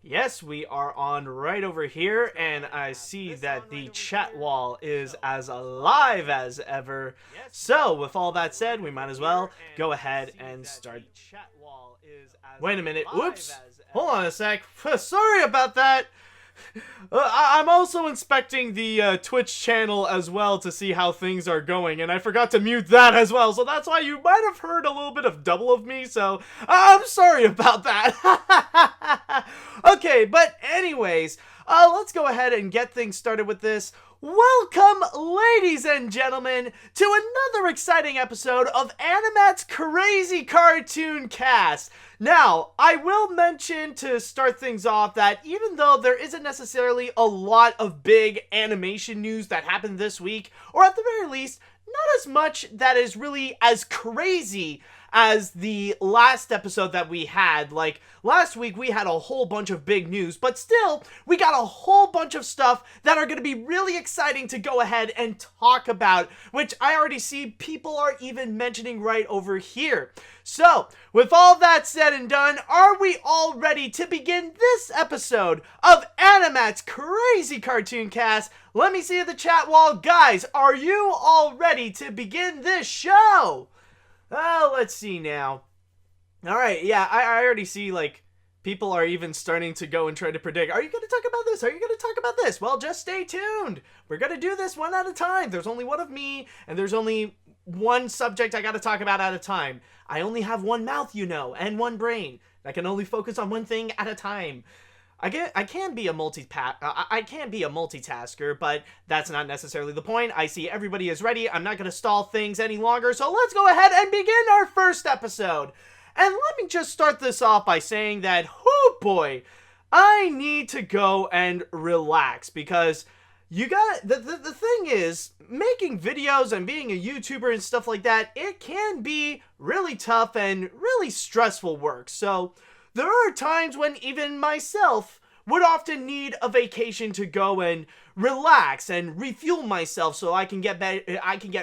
Yes, we are on right over here, and I see that the chat wall is as alive as ever. So, with all that said, we might as well go ahead and start. Wait a minute. Oops. Hold on a sec. Sorry about that. I'm also inspecting the Twitch channel as well to see how things are going, and I forgot to mute that as well, so that's why you might have heard a little bit of double of me, so I'm sorry about that. Okay, but anyways, let's go ahead and get things started with this. Welcome, ladies and gentlemen, to another exciting episode of AniMat's Crazy Cartoon Cast. Now, I will mention to start things off that even though there isn't necessarily a lot of big animation news that happened this week, or at the very least, not as much that is really as crazy as the last episode that we had. Like, last week we had a whole bunch of big news, but still, we got a whole bunch of stuff that are going to be really exciting to go ahead and talk about, which I already see people are even mentioning right over here. So, with all that said and done, are we all ready to begin this episode of AniMat's Crazy Cartoon Cast? Let me see the chat wall. Guys, are you all ready to begin this show? Let's see now. Alright, yeah, I already see, like, people are even starting to go and try to predict, are you going to talk about this? Are you going to talk about this? Well, just stay tuned. We're going to do this one at a time. There's only one of me, and there's only one subject I got to talk about at a time. I only have one mouth, you know, and one brain. I can only focus on one thing at a time. I can be a multitasker, but that's not necessarily the point. I see everybody is ready. I'm not going to stall things any longer, so let's go ahead and begin our first episode. And let me just start this off by saying that, oh boy, I need to go and relax, because you got the thing is, making videos and being a YouTuber and stuff like that, it can be really tough and really stressful work. So there are times when even myself would often need a vacation to go and relax and refuel myself so I can get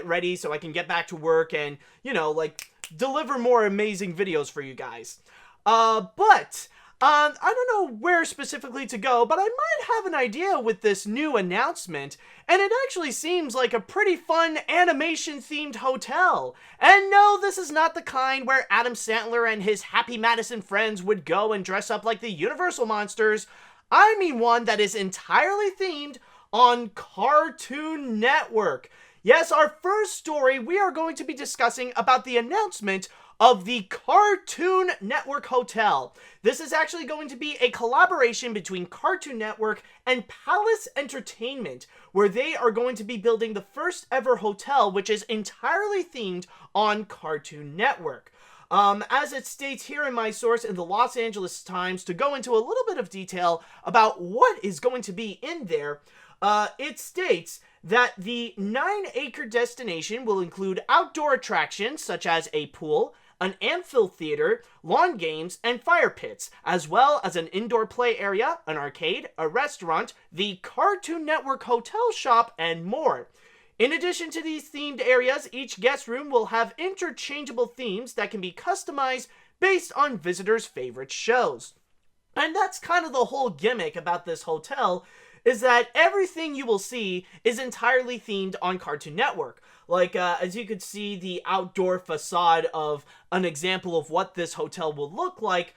ready, so I can get back to work and, you know, like, deliver more amazing videos for you guys. I don't know where specifically to go, but I might have an idea with this new announcement, and it actually seems like a pretty fun animation-themed hotel. And no, this is not the kind where Adam Sandler and his Happy Madison friends would go and dress up like the Universal monsters. I mean one that is entirely themed on Cartoon Network. Yes, our first story, we are going to be discussing about the announcement of the Cartoon Network Hotel. This is actually going to be a collaboration between Cartoon Network and Palace Entertainment, where they are going to be building the first ever hotel, which is entirely themed on Cartoon Network. As it states here in my source in the Los Angeles Times, to go into a little bit of detail about what is going to be in there, it states that the 9-acre destination will include outdoor attractions such as a pool, an amphitheater, lawn games, and fire pits, as well as an indoor play area, an arcade, a restaurant, the Cartoon Network hotel shop, and more. In addition to these themed areas, each guest room will have interchangeable themes that can be customized based on visitors' favorite shows. And that's kind of the whole gimmick about this hotel, is that everything you will see is entirely themed on Cartoon Network. Like, as you could see the outdoor facade of an example of what this hotel will look like,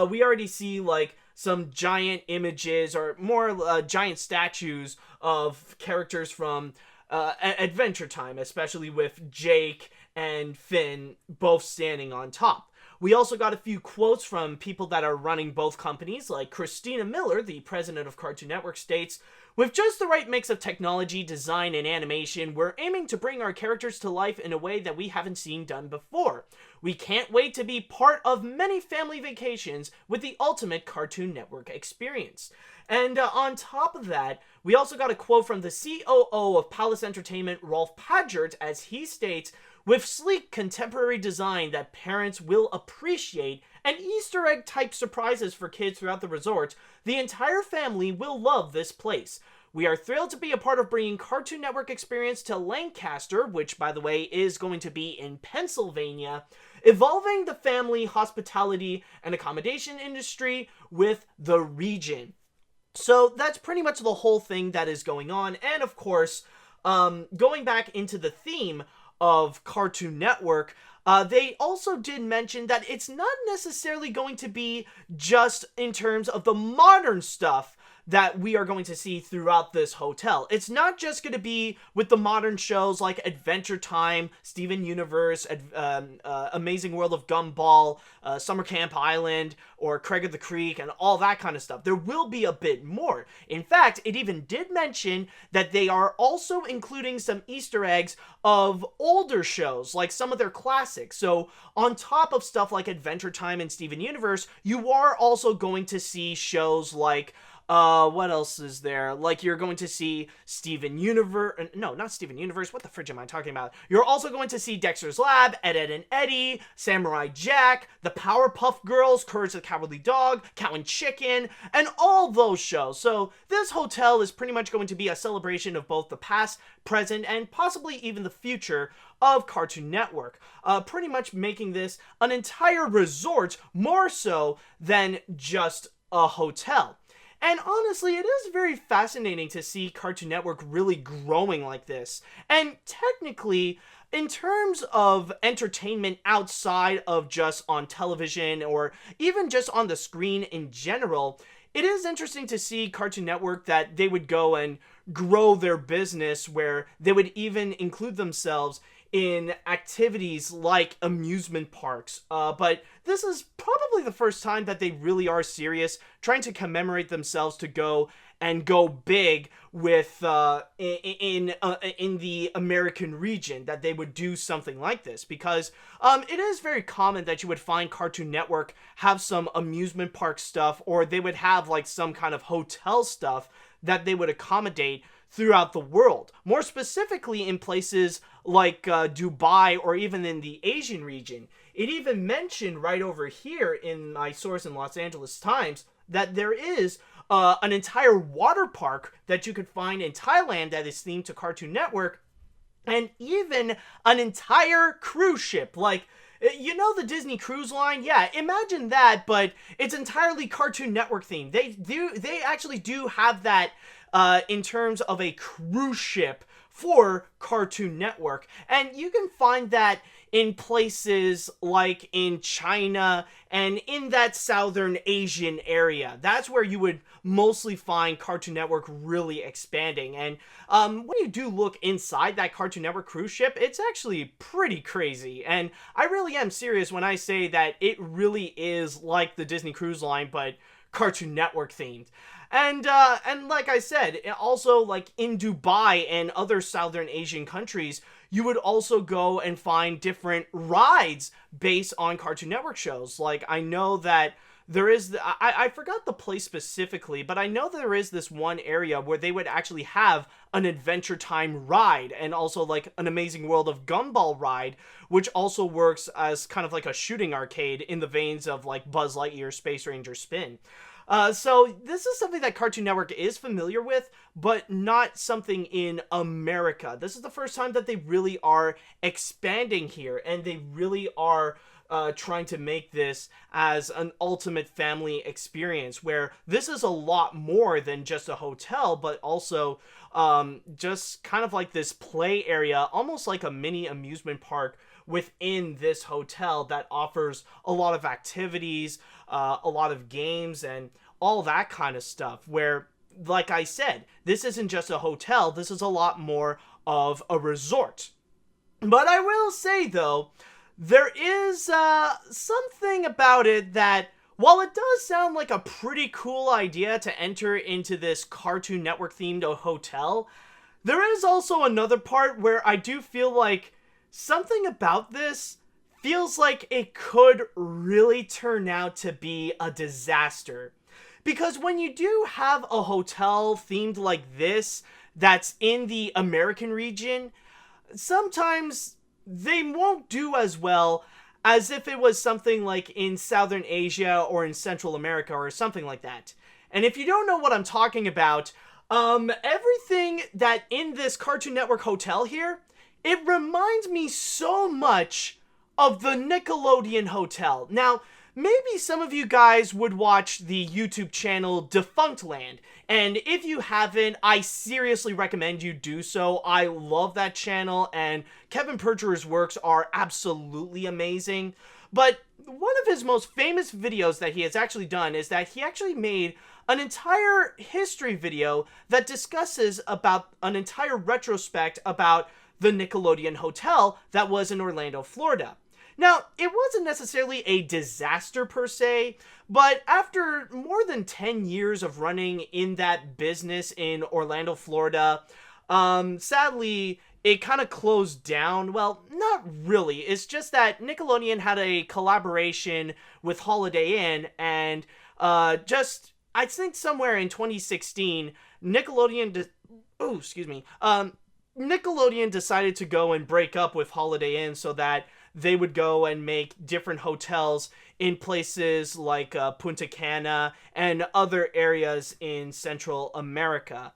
we already see, like, some giant images, or more giant statues of characters from Adventure Time, especially with Jake and Finn both standing on top. We also got a few quotes from people that are running both companies, like Christina Miller, the president of Cartoon Network, states, "With just the right mix of technology, design, and animation, we're aiming to bring our characters to life in a way that we haven't seen done before. We can't wait to be part of many family vacations with the ultimate Cartoon Network experience." And on top of that, we also got a quote from the COO of Palace Entertainment, Rolf Padgert, as he states, "With sleek contemporary design that parents will appreciate and Easter egg type surprises for kids throughout the resort, the entire family will love this place. We are thrilled to be a part of bringing Cartoon Network experience to Lancaster," which, by the way, is going to be in Pennsylvania. evolving the family, hospitality, and accommodation industry with the region. So that's pretty much the whole thing that is going on. And of course, going back into the theme of Cartoon Network, they also did mention that it's not necessarily going to be just in terms of the modern stuff that we are going to see throughout this hotel. It's not just going to be with the modern shows like Adventure Time, Steven Universe, Amazing World of Gumball, Summer Camp Island, or Craig of the Creek, and all that kind of stuff. There will be a bit more. In fact, it even did mention that they are also including some Easter eggs of older shows, like some of their classics. So on top of stuff like Adventure Time and Steven Universe, you are also going to see shows like what else is there? Like, you're going to see Steven Universe. No, not Steven Universe. What the fridge am I talking about? You're also going to see Dexter's Lab, Ed, Ed and Eddie, Samurai Jack, the Powerpuff Girls, Courage the Cowardly Dog, Cow and Chicken, and all those shows. So this hotel is pretty much going to be a celebration of both the past, present, and possibly even the future of Cartoon Network. Pretty much making this an entire resort, more so than just a hotel. And honestly, it is very fascinating to see Cartoon Network really growing like this. And technically, in terms of entertainment outside of just on television or even just on the screen in general, it is interesting to see Cartoon Network that they would go and grow their business where they would even include themselves in activities like amusement parks. But this is probably the first time that they really are serious, trying to commemorate themselves to go big with in the American region, that they would do something like this, because it is very common that you would find Cartoon Network have some amusement park stuff, or they would have like some kind of hotel stuff that they would accommodate throughout the world. More specifically in places like Dubai or even in the Asian region. It even mentioned right over here in my source in Los Angeles Times that there is an entire water park that you could find in Thailand that is themed to Cartoon Network, and even an entire cruise ship. Like, you know the Disney Cruise Line? Yeah, imagine that, but it's entirely Cartoon Network themed. They actually do have that in terms of a cruise ship for Cartoon Network. And you can find that in places like in China and in that Southern Asian area. That's where you would mostly find Cartoon Network really expanding. And when you do look inside that Cartoon Network cruise ship, it's actually pretty crazy. And I really am serious when I say that it really is like the Disney Cruise Line, but Cartoon Network themed. And like I said, also like in Dubai and other Southern Asian countries, you would also go and find different rides based on Cartoon Network shows. Like, I know that there is, I forgot the place specifically, but I know there is this one area where they would actually have an Adventure Time ride, and also like an Amazing World of Gumball ride, which also works as kind of like a shooting arcade in the veins of like Buzz Lightyear Space Ranger Spin. So this is something that Cartoon Network is familiar with, but not something in America. This is the first time that they really are expanding here, and they really are trying to make this as an ultimate family experience, where this is a lot more than just a hotel, but also just kind of like this play area, almost like a mini amusement park within this hotel that offers a lot of activities, a lot of games, and all that kind of stuff, where, like I said, this isn't just a hotel, this is a lot more of a resort. But I will say, though, there is something about it that, while it does sound like a pretty cool idea to enter into this Cartoon Network themed hotel, there is also another part where I do feel like something about this feels like it could really turn out to be a disaster. Because when you do have a hotel themed like this that's in the American region, sometimes they won't do as well as if it was something like in Southern Asia or in Central America or something like that. And if you don't know what I'm talking about, everything that in this Cartoon Network hotel here, it reminds me so much of the Nickelodeon Hotel. Now, maybe some of you guys would watch the YouTube channel Defunctland, and if you haven't, I seriously recommend you do so. I love that channel, and Kevin Perjurer's works are absolutely amazing. But one of his most famous videos that he has actually done is that he actually made an entire history video that discusses about an entire retrospect about the Nickelodeon Hotel that was in Orlando, Florida. Now, it wasn't necessarily a disaster per se, but after more than 10 years of running in that business in Orlando, Florida, sadly, it kind of closed down. Well, not really. It's just that Nickelodeon had a collaboration with Holiday Inn, and I think somewhere in 2016, Nickelodeon decided to go and break up with Holiday Inn so that they would go and make different hotels in places like Punta Cana and other areas in Central America.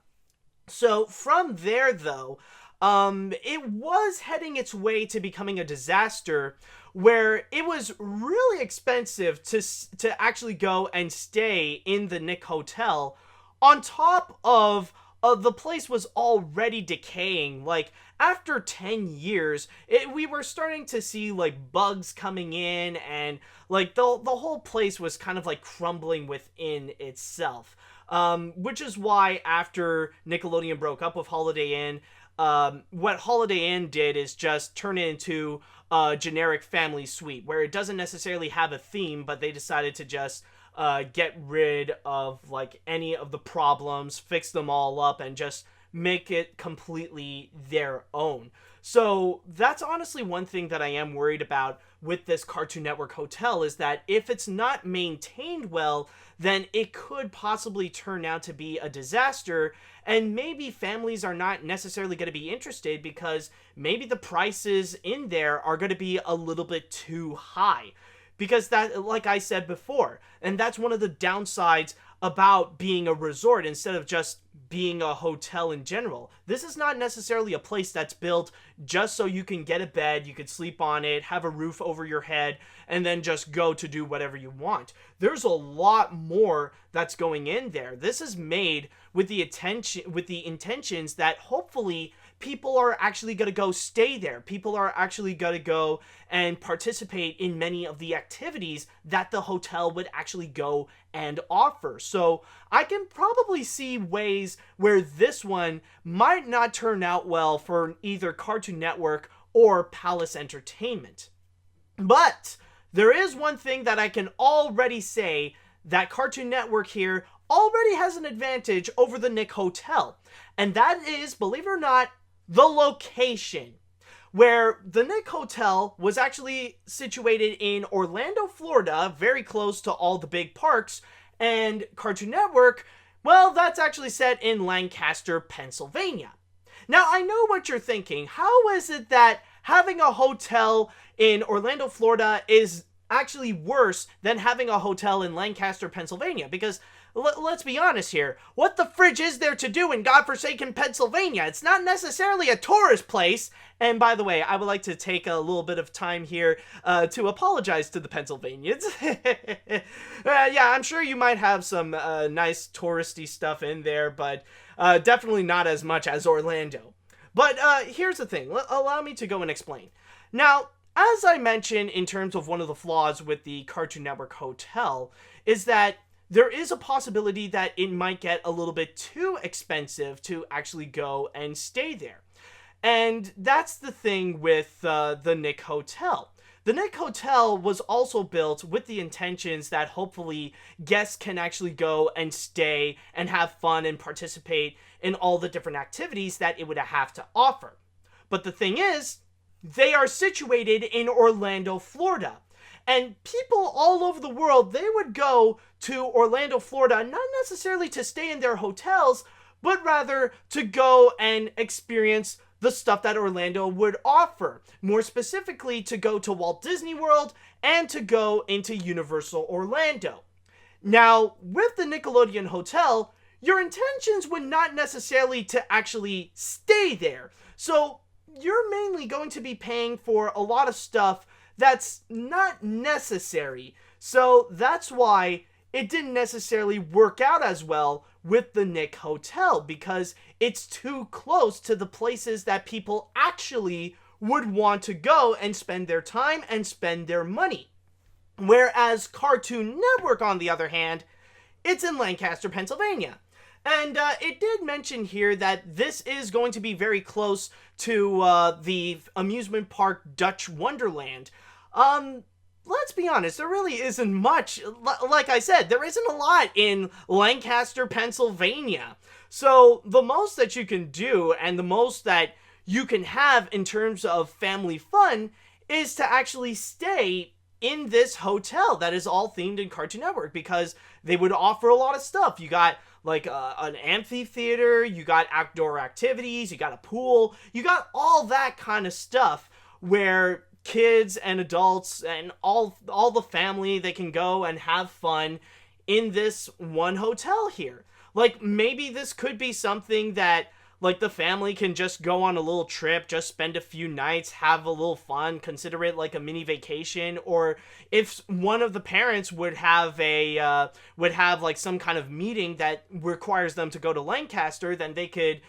So from there, though, it was heading its way to becoming a disaster, where it was really expensive to actually go and stay in the Nick Hotel, on top of the place was already decaying. Like, after 10 years, we were starting to see, like, bugs coming in, and, like, the whole place was kind of, like, crumbling within itself. Which is why after Nickelodeon broke up with Holiday Inn, what Holiday Inn did is just turn it into a generic family suite, where it doesn't necessarily have a theme, but they decided to just get rid of, like, any of the problems, fix them all up, and just make it completely their own. So that's honestly one thing that I am worried about with this Cartoon Network hotel, is that if it's not maintained well, then it could possibly turn out to be a disaster, and maybe families are not necessarily going to be interested because maybe the prices in there are going to be a little bit too high. Because that, like I said before, and that's one of the downsides about being a resort instead of just being a hotel in general. This is not necessarily a place that's built just so you can get a bed, you could sleep on it, have a roof over your head, and then just go to do whatever you want. There's a lot more that's going in there. This is made with the intentions that hopefully people are actually going to go stay there. People are actually going to go and participate in many of the activities that the hotel would actually go and offer. So I can probably see ways where this one might not turn out well for either Cartoon Network or Palace Entertainment. But there is one thing that I can already say, that Cartoon Network here already has an advantage over the Nick Hotel. And that is, believe it or not, the location, where the Nick Hotel was actually situated in Orlando, Florida, very close to all the big parks, and Cartoon Network, well, that's actually set in Lancaster, Pennsylvania. Now, I know what you're thinking. How is it that having a hotel in Orlando, Florida is actually worse than having a hotel in Lancaster, Pennsylvania? Because let's be honest here. What the fridge is there to do in godforsaken Pennsylvania? It's not necessarily a tourist place. And by the way, I would like to take a little bit of time here to apologize to the Pennsylvanians. Yeah, I'm sure you might have some nice touristy stuff in there, but definitely not as much as Orlando. But here's the thing. Allow me to go and explain. Now, as I mentioned in terms of one of the flaws with the Cartoon Network hotel, is that there is a possibility that it might get a little bit too expensive to actually go and stay there. And that's the thing with the Nick Hotel. The Nick Hotel was also built with the intentions that hopefully guests can actually go and stay and have fun and participate in all the different activities that it would have to offer. But the thing is, they are situated in Orlando, Florida. And people all over the world, they would go to Orlando, Florida, not necessarily to stay in their hotels, but rather to go and experience the stuff that Orlando would offer. More specifically, to go to Walt Disney World and to go into Universal Orlando. Now, with the Nickelodeon Hotel, your intentions would not necessarily to actually stay there. So you're mainly going to be paying for a lot of stuff that's not necessary. So that's why it didn't necessarily work out as well with the Nick Hotel, because it's too close to the places that people actually would want to go and spend their time and spend their money. Whereas Cartoon Network, on the other hand, it's in Lancaster, Pennsylvania. And it did mention here that this is going to be very close to the amusement park Dutch Wonderland. Let's be honest, there really isn't much. Like I said, there isn't a lot in Lancaster, Pennsylvania. So the most that you can do and the most that you can have in terms of family fun is to actually stay in this hotel that is all themed in Cartoon Network, because they would offer a lot of stuff. You got like an amphitheater, you got outdoor activities, you got a pool, you got all that kind of stuff where kids and adults and all the family, they can go and have fun in this one hotel here. Like, maybe this could be something that, like, the family can just go on a little trip, just spend a few nights, have a little fun, consider it like a mini vacation. Or if one of the parents would have like some kind of meeting that requires them to go to Lancaster, then they could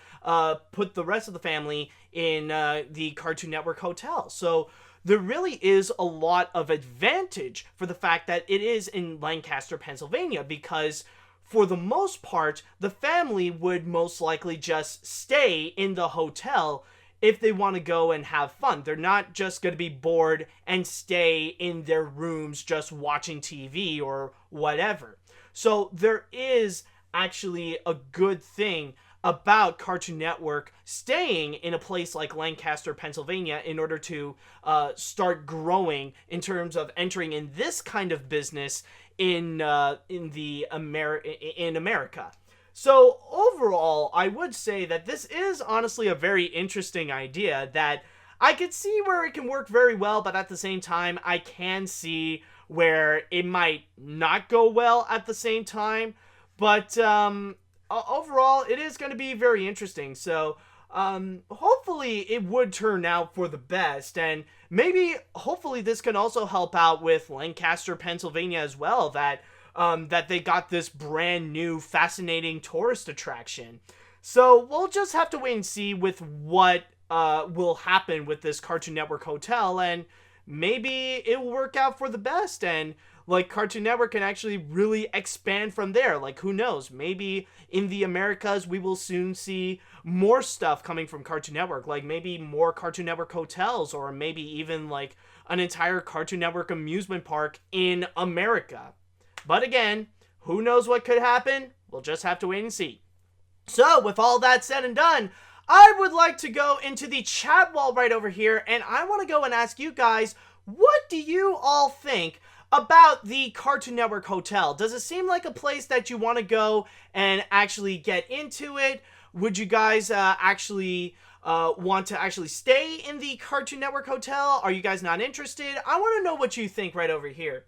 put the rest of the family in the Cartoon Network hotel. So there really is a lot of advantage for the fact that it is in Lancaster, Pennsylvania, because for the most part, the family would most likely just stay in the hotel if they want to go and have fun. They're not just going to be bored and stay in their rooms just watching TV or whatever. So there is actually a good thing about Cartoon Network staying in a place like Lancaster, Pennsylvania, in order to start growing in terms of entering in this kind of business in America. So overall, I would say that this is honestly a very interesting idea that I could see where it can work very well, but at the same time, I can see where it might not go well at the same time. But overall, it is going to be very interesting. So hopefully it would turn out for the best, and maybe hopefully this can also help out with Lancaster, Pennsylvania as well, that they got this brand new fascinating tourist attraction. So we'll just have to wait and see with what will happen with this Cartoon Network hotel, and maybe it will work out for the best, and like Cartoon Network can actually really expand from there. Like, who knows? Maybe in the Americas we will soon see more stuff coming from Cartoon Network, like maybe more Cartoon Network hotels, or maybe even like an entire Cartoon Network amusement park in America. But again, who knows what could happen? We'll just have to wait and see. So with all that said and done, I would like to go into the chat wall right over here, and I want to go and ask you guys, what do you all think about the Cartoon Network hotel? Does it seem like a place that you want to go and actually get into it? Would you guys actually want to actually stay in the Cartoon Network hotel? Are you guys not interested? I want to know what you think right over here.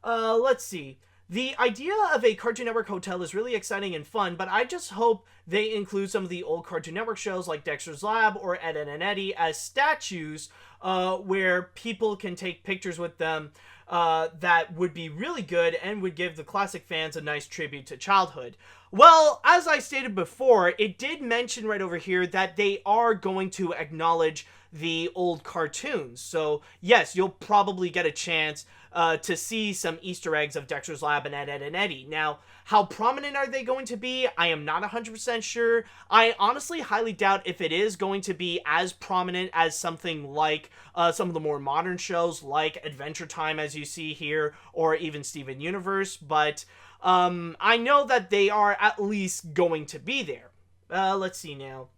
Let's see. The idea of a Cartoon Network hotel is really exciting and fun, but I just hope they include some of the old Cartoon Network shows like Dexter's Lab or Ed, Edd and Eddy as statues where people can take pictures with them. That would be really good and would give the classic fans a nice tribute to childhood. Well, as I stated before, it did mention right over here that they are going to acknowledge the old cartoons. So yes, you'll probably get a chance to see some Easter eggs of Dexter's Lab and Ed, Edd and Eddy. Now, how prominent are they going to be? I am not 100% sure. I honestly highly doubt if it is going to be as prominent as something like some of the more modern shows like Adventure Time, as you see here, or even Steven Universe, but I know that they are at least going to be there. Let's see now.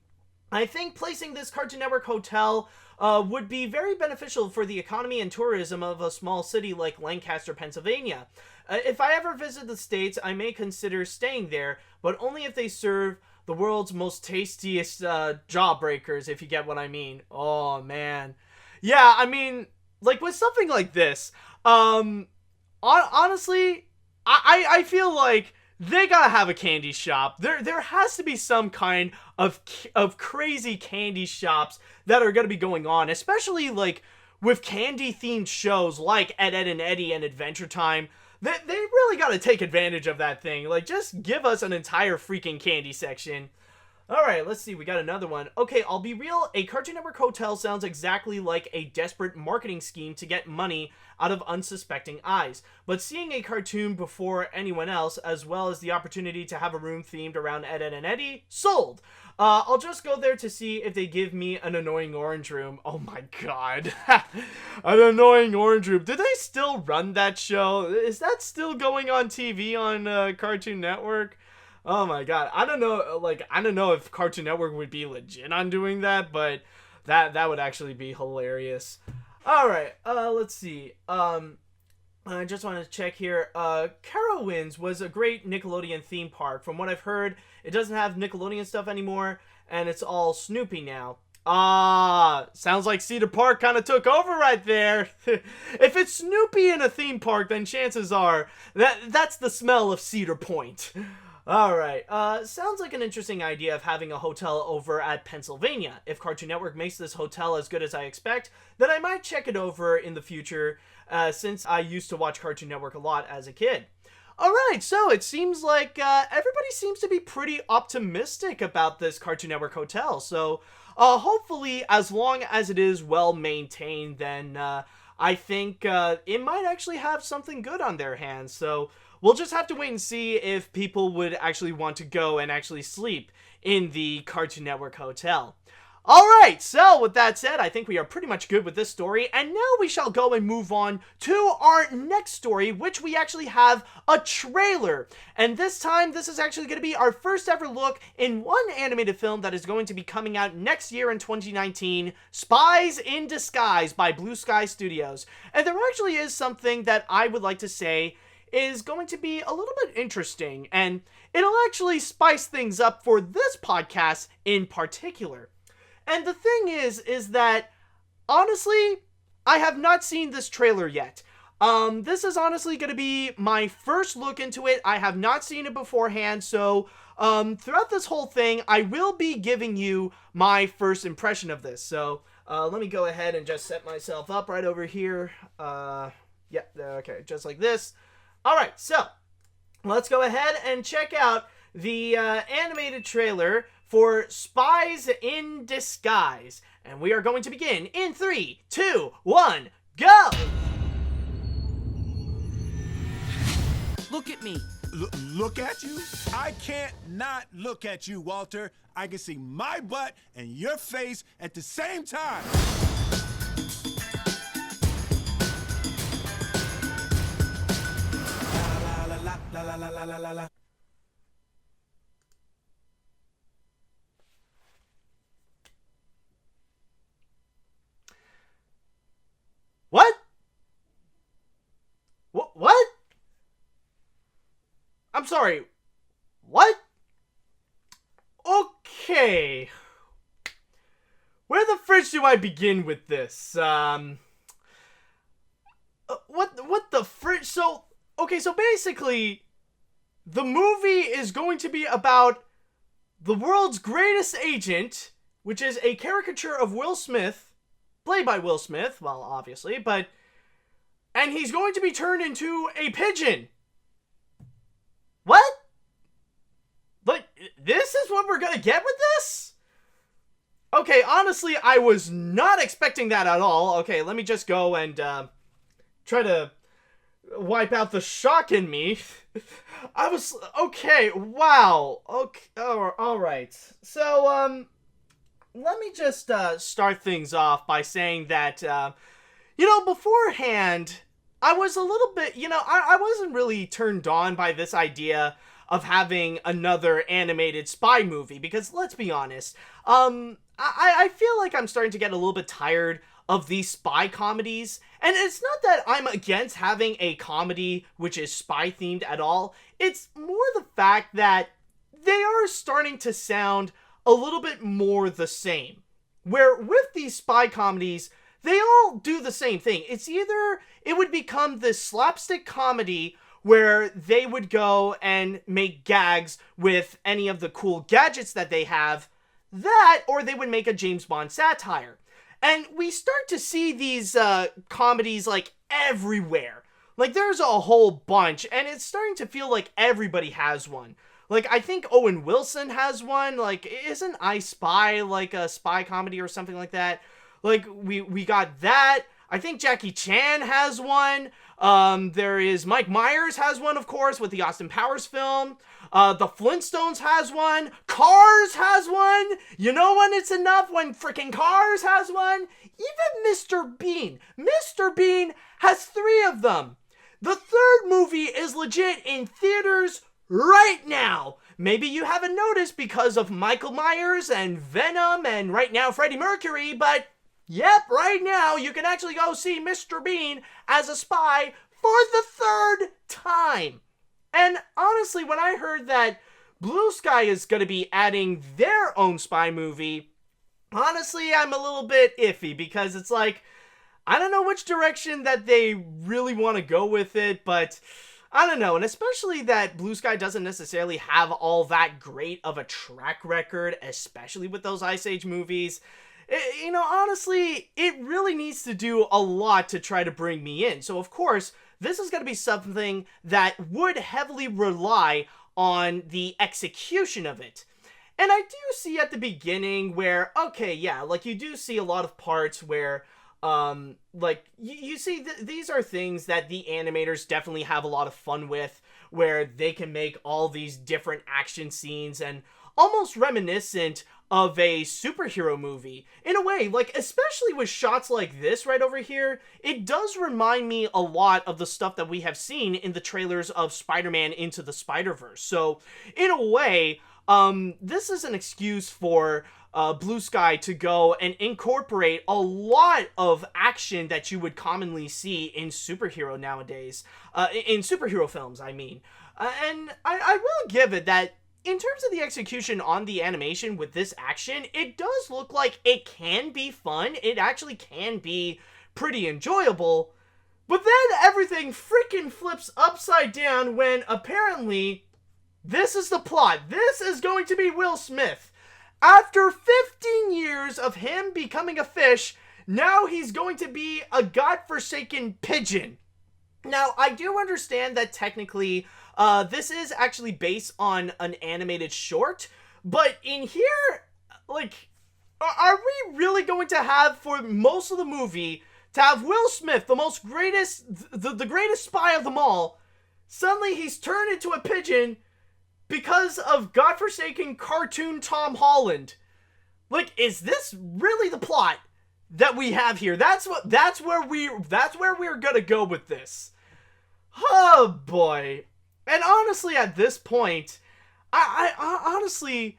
I think placing this Cartoon Network hotel would be very beneficial for the economy and tourism of a small city like Lancaster, Pennsylvania. If I ever visit the States, I may consider staying there, but only if they serve the world's most tastiest jawbreakers, if you get what I mean. Oh, man. Yeah, I mean, like, with something like this, honestly, I feel like they gotta have a candy shop. There has to be some kind of crazy candy shops that are gonna be going on, especially like with candy-themed shows like Ed, Ed, and Eddie and Adventure Time, they really got to take advantage of that thing. Like, just give us an entire freaking candy section. Alright, let's see, we got another one. Okay, I'll be real, a Cartoon Network hotel sounds exactly like a desperate marketing scheme to get money out of unsuspecting eyes. But seeing a cartoon before anyone else, as well as the opportunity to have a room themed around Ed, Ed, and Eddie, sold! I'll just go there to see if they give me an annoying orange room. Oh my god. An annoying orange room. Do they still run that show? Is that still going on TV on Cartoon Network? Oh my god. I don't know if Cartoon Network would be legit on doing that, but that would actually be hilarious. Alright, let's see. I just want to check here. Carowinds was a great Nickelodeon theme park. From what I've heard, it doesn't have Nickelodeon stuff anymore, and it's all Snoopy now. Sounds like Cedar Park kind of took over right there. If it's Snoopy in a theme park, then chances are that's the smell of Cedar Point. Alright, sounds like an interesting idea of having a hotel over at Pennsylvania. If Cartoon Network makes this hotel as good as I expect, then I might check it over in the future, since I used to watch Cartoon Network a lot as a kid. Alright, so it seems like everybody seems to be pretty optimistic about this Cartoon Network hotel, so hopefully, as long as it is well maintained, then I think it might actually have something good on their hands, so we'll just have to wait and see if people would actually want to go and actually sleep in the Cartoon Network hotel. Alright, so with that said, I think we are pretty much good with this story, and now we shall go and move on to our next story, which we actually have a trailer. And this time, this is actually going to be our first ever look in one animated film that is going to be coming out next year in 2019, Spies in Disguise by Blue Sky Studios. And there actually is something that I would like to say is going to be a little bit interesting, and it'll actually spice things up for this podcast in particular. And the thing is that, honestly, I have not seen this trailer yet. This is honestly going to be my first look into it. I have not seen it beforehand, so throughout this whole thing, I will be giving you my first impression of this. So let me go ahead and just set myself up right over here. Yeah, okay, just like this. Alright, so let's go ahead and check out the animated trailer for Spies in Disguise. And we are going to begin in 3, 2, 1, go! Look at me. Look at you? I can't not look at you, Walter. I can see my butt and your face at the same time. La la la la la la la la. What? What? I'm sorry. What? Okay. Where the fridge do I begin with this? What the fridge? So, okay, so basically, the movie is going to be about the world's greatest agent, which is a caricature of Will Smith, played by Will Smith, well, obviously, and he's going to be turned into a pigeon. What? Like, this is what we're gonna get with this? Okay, honestly, I was not expecting that at all. Okay, let me just go and, try to wipe out the shock in me. I was, okay, wow. Okay, alright. So, let me just start things off by saying that, beforehand, I was a little bit, I wasn't really turned on by this idea of having another animated spy movie, because let's be honest, I feel like I'm starting to get a little bit tired of these spy comedies, and it's not that I'm against having a comedy which is spy themed at all, it's more the fact that they are starting to sound a little bit more the same. Where with these spy comedies, they all do the same thing. It's either it would become this slapstick comedy where they would go and make gags with any of the cool gadgets that they have, that, or they would make a James Bond satire. And we start to see these comedies like everywhere. Like there's a whole bunch, and it's starting to feel like everybody has one. Like I think Owen Wilson has one. Like isn't I Spy like a spy comedy or something like that? Like we got that. I think Jackie Chan has one. There is Mike Myers has one, of course, with the Austin Powers film. The Flintstones has one. Cars has one. You know when it's enough? When freaking Cars has one. Even Mr. Bean. Mr. Bean has 3 of them. The third movie is legit in theaters right now. Maybe you haven't noticed because of Michael Myers and Venom and right now Freddie Mercury, but yep, right now you can actually go see Mr. Bean as a spy for the 3rd time. And honestly, when I heard that Blue Sky is going to be adding their own spy movie, honestly, I'm a little bit iffy because it's like, I don't know which direction that they really want to go with it, but I don't know. And especially that Blue Sky doesn't necessarily have all that great of a track record, especially with those Ice Age movies. Honestly, it really needs to do a lot to try to bring me in. So, of course, this is going to be something that would heavily rely on the execution of it. And I do see at the beginning where, okay, yeah, like you do see a lot of parts where you see these are things that the animators definitely have a lot of fun with, where they can make all these different action scenes and almost reminiscent of a superhero movie. In a way, like, especially with shots like this right over here, it does remind me a lot of the stuff that we have seen in the trailers of Spider-Man Into the Spider-Verse. So, in a way, this is an excuse for Blue Sky to go and incorporate a lot of action that you would commonly see in superhero nowadays. In superhero films, I mean. And I will give it that in terms of the execution on the animation with this action, it does look like it can be fun. It actually can be pretty enjoyable. But then everything freaking flips upside down when apparently this is the plot. This is going to be Will Smith. After 15 years of him becoming a fish, now he's going to be a godforsaken pigeon. Now, I do understand that technically this is actually based on an animated short, but in here, like, are we really going to have, for most of the movie, to have Will Smith, the greatest spy of them all, suddenly he's turned into a pigeon because of godforsaken cartoon Tom Holland? Like, is this really the plot that we have here? That's where we're gonna go with this. Oh boy. And honestly, at this point, I honestly,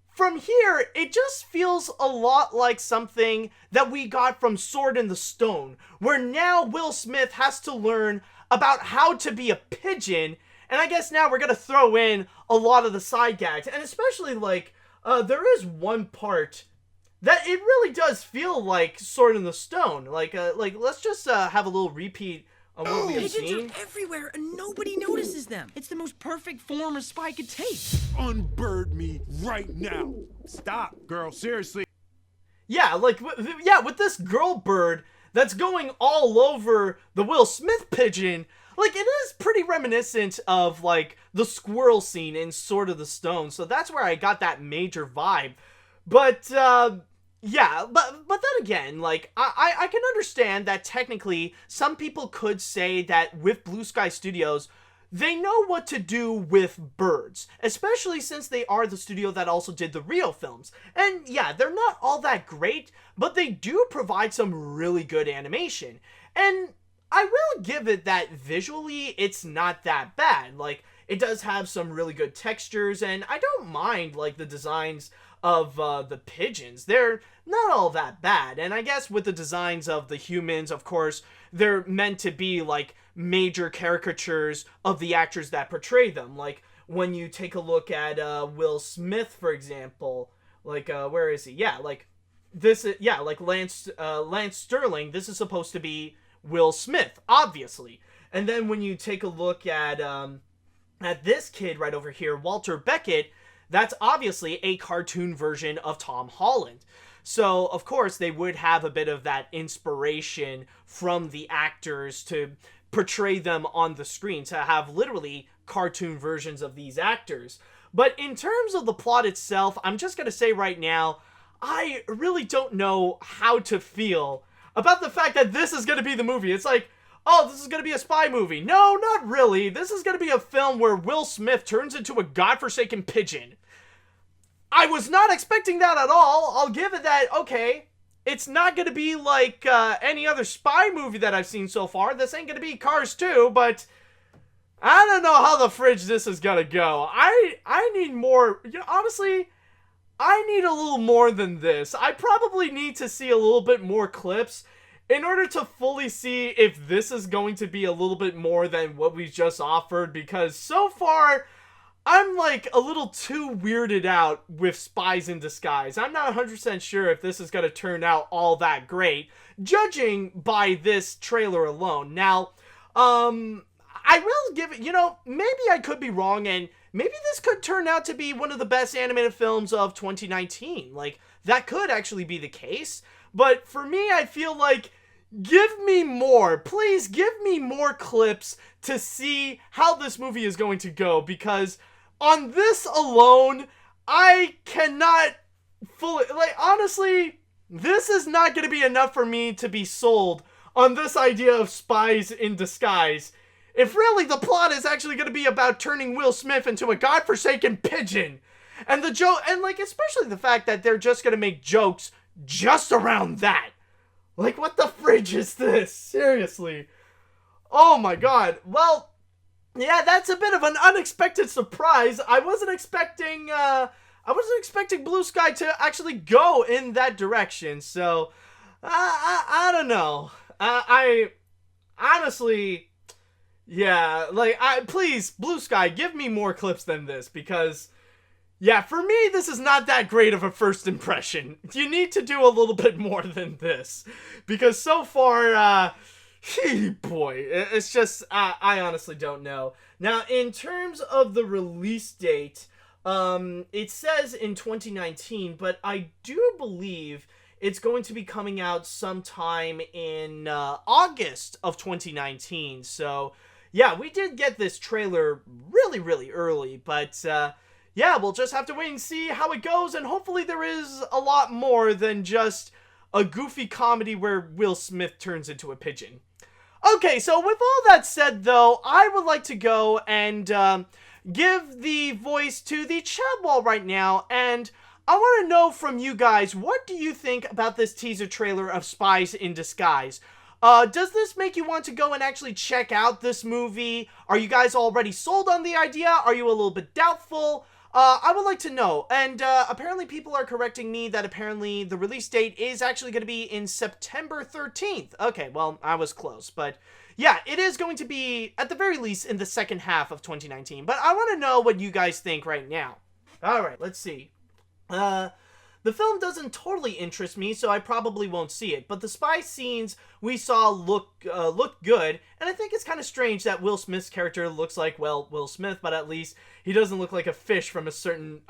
from here, it just feels a lot like something that we got from Sword in the Stone, where now Will Smith has to learn about how to be a pigeon. And I guess now we're going to throw in a lot of the side gags. And especially, like, there is one part that it really does feel like Sword in the Stone. Like let's just have a little repeat on what we have Pigeons seen. are everywhere and nobody notices them. It's the most perfect form a spy could take. Unbird me right now. Stop, girl, seriously. Yeah, like, with this girl bird that's going all over the Will Smith pigeon, like, it is pretty reminiscent of, like, the squirrel scene in Sword of the Stone, so that's where I got that major vibe. But, yeah, but then again, like, I can understand that technically some people could say that with Blue Sky Studios, they know what to do with birds, especially since they are the studio that also did the Rio films. And yeah, they're not all that great, but they do provide some really good animation. And I will give it that visually, it's not that bad. Like, it does have some really good textures, and I don't mind, like, the designs of the pigeons. They're not all that bad. And I guess with the designs of the humans, of course, they're meant to be, like, major caricatures of the actors that portray them. Like, when you take a look at Will Smith, for example, like, where is he? Yeah, like, this, yeah, like Lance Sterling, this is supposed to be Will Smith, obviously. And then when you take a look at this kid right over here, Walter Beckett, that's obviously a cartoon version of Tom Holland. So, of course, they would have a bit of that inspiration from the actors to portray them on the screen, to have literally cartoon versions of these actors. But in terms of the plot itself, I'm just going to say right now, I really don't know how to feel about the fact that this is going to be the movie. It's like, oh, this is going to be a spy movie. No, not really. This is going to be a film where Will Smith turns into a godforsaken pigeon. I was not expecting that at all. I'll give it that, okay, it's not going to be like any other spy movie that I've seen so far. This ain't going to be Cars 2, but I don't know how the fridge this is going to go. I need more, honestly, I need a little more than this. I probably need to see a little bit more clips in order to fully see if this is going to be a little bit more than what we just offered, because so far, I'm like a little too weirded out with Spies in Disguise. I'm not 100% sure if this is going to turn out all that great, judging by this trailer alone. Now, I will give it, maybe I could be wrong, and maybe this could turn out to be one of the best animated films of 2019. Like, that could actually be the case. But for me, I feel like, give me more. Please give me more clips to see how this movie is going to go. Because on this alone, I cannot fully, honestly, this is not going to be enough for me to be sold on this idea of Spies in Disguise. If really the plot is actually going to be about turning Will Smith into a godforsaken pigeon. And the joke, and especially the fact that they're just going to make jokes just around that. Like, what the fridge is this? Seriously. Oh my god. Well, yeah, that's a bit of an unexpected surprise. I wasn't expecting Blue Sky to actually go in that direction. So, I don't know. I honestly, yeah, please, Blue Sky, give me more clips than this, because, yeah, for me, this is not that great of a first impression. You need to do a little bit more than this, because so far, boy, it's just, I honestly don't know. Now, in terms of the release date, it says in 2019, but I do believe it's going to be coming out sometime in August of 2019, so yeah, we did get this trailer really, really early, but yeah, we'll just have to wait and see how it goes, and hopefully there is a lot more than just a goofy comedy where Will Smith turns into a pigeon. Okay, so with all that said, though, I would like to go and give the voice to the chat wall right now, and I want to know from you guys, what do you think about this teaser trailer of Spies in Disguise? Does this make you want to go and actually check out this movie? Are you guys already sold on the idea? Are you a little bit doubtful? I would like to know. And apparently people are correcting me that apparently the release date is actually going to be in September 13th. Okay, well, I was close. But yeah, it is going to be, at the very least, in the second half of 2019. But I want to know what you guys think right now. Alright, let's see. The film doesn't totally interest me, so I probably won't see it, but the spy scenes we saw look good, and I think it's kind of strange that Will Smith's character looks like, well, Will Smith, but at least he doesn't look like a fish from a certain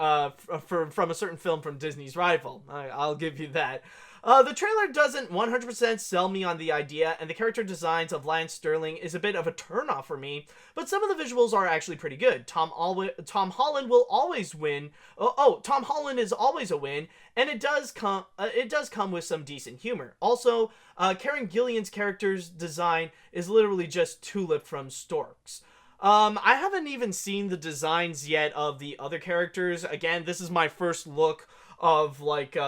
film from Disney's rival. I'll give you that. The trailer doesn't 100% sell me on the idea, and the character designs of Lance Sterling is a bit of a turnoff for me, but some of the visuals are actually pretty good. Tom Holland will always win. Tom Holland is always a win, and it does come with some decent humor. Also, Karen Gillan's character's design is literally just Tulip from Storks. I haven't even seen the designs yet of the other characters. Again, this is my first look of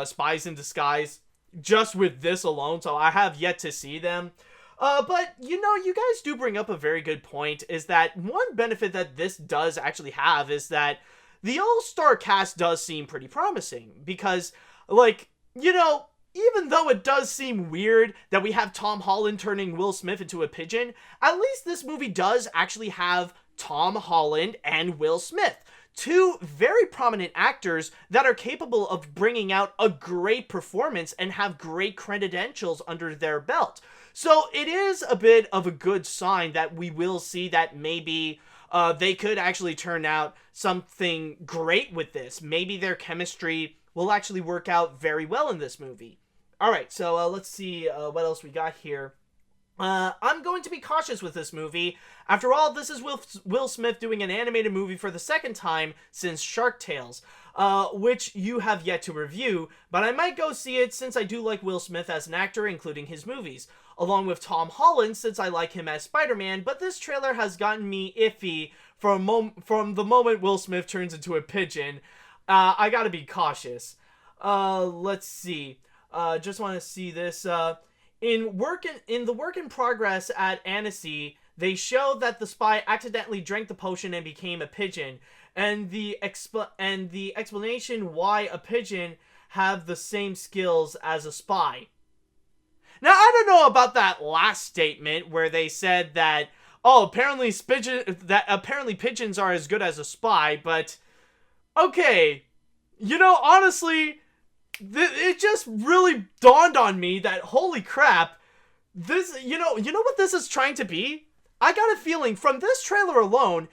Spies in Disguise, just with this alone, so I have yet to see them. But, you guys do bring up a very good point, is that one benefit that this does actually have is that the all-star cast does seem pretty promising, because, even though it does seem weird that we have Tom Holland turning Will Smith into a pigeon, at least this movie does actually have Tom Holland and Will Smith, two very prominent actors that are capable of bringing out a great performance and have great credentials under their belt. So it is a bit of a good sign that we will see that maybe they could actually turn out something great with this. Maybe their chemistry will actually work out very well in this movie. Alright, so let's see what else we got here. I'm going to be cautious with this movie. After all, this is Will Smith doing an animated movie for the second time since Shark Tales, which you have yet to review, but I might go see it since I do like Will Smith as an actor, including his movies, along with Tom Holland since I like him as Spider-Man, but this trailer has gotten me iffy from the moment Will Smith turns into a pigeon. I gotta be cautious. Let's see. Just want to see this. In the work in progress at Annecy, they showed that the spy accidentally drank the potion and became a pigeon, and the explanation why a pigeon have the same skills as a spy. Now, I don't know about that last statement where they said that, oh, apparently pigeons are as good as a spy, but okay, honestly, it just really dawned on me that, holy crap, this, you know what this is trying to be? I got a feeling from this trailer alone,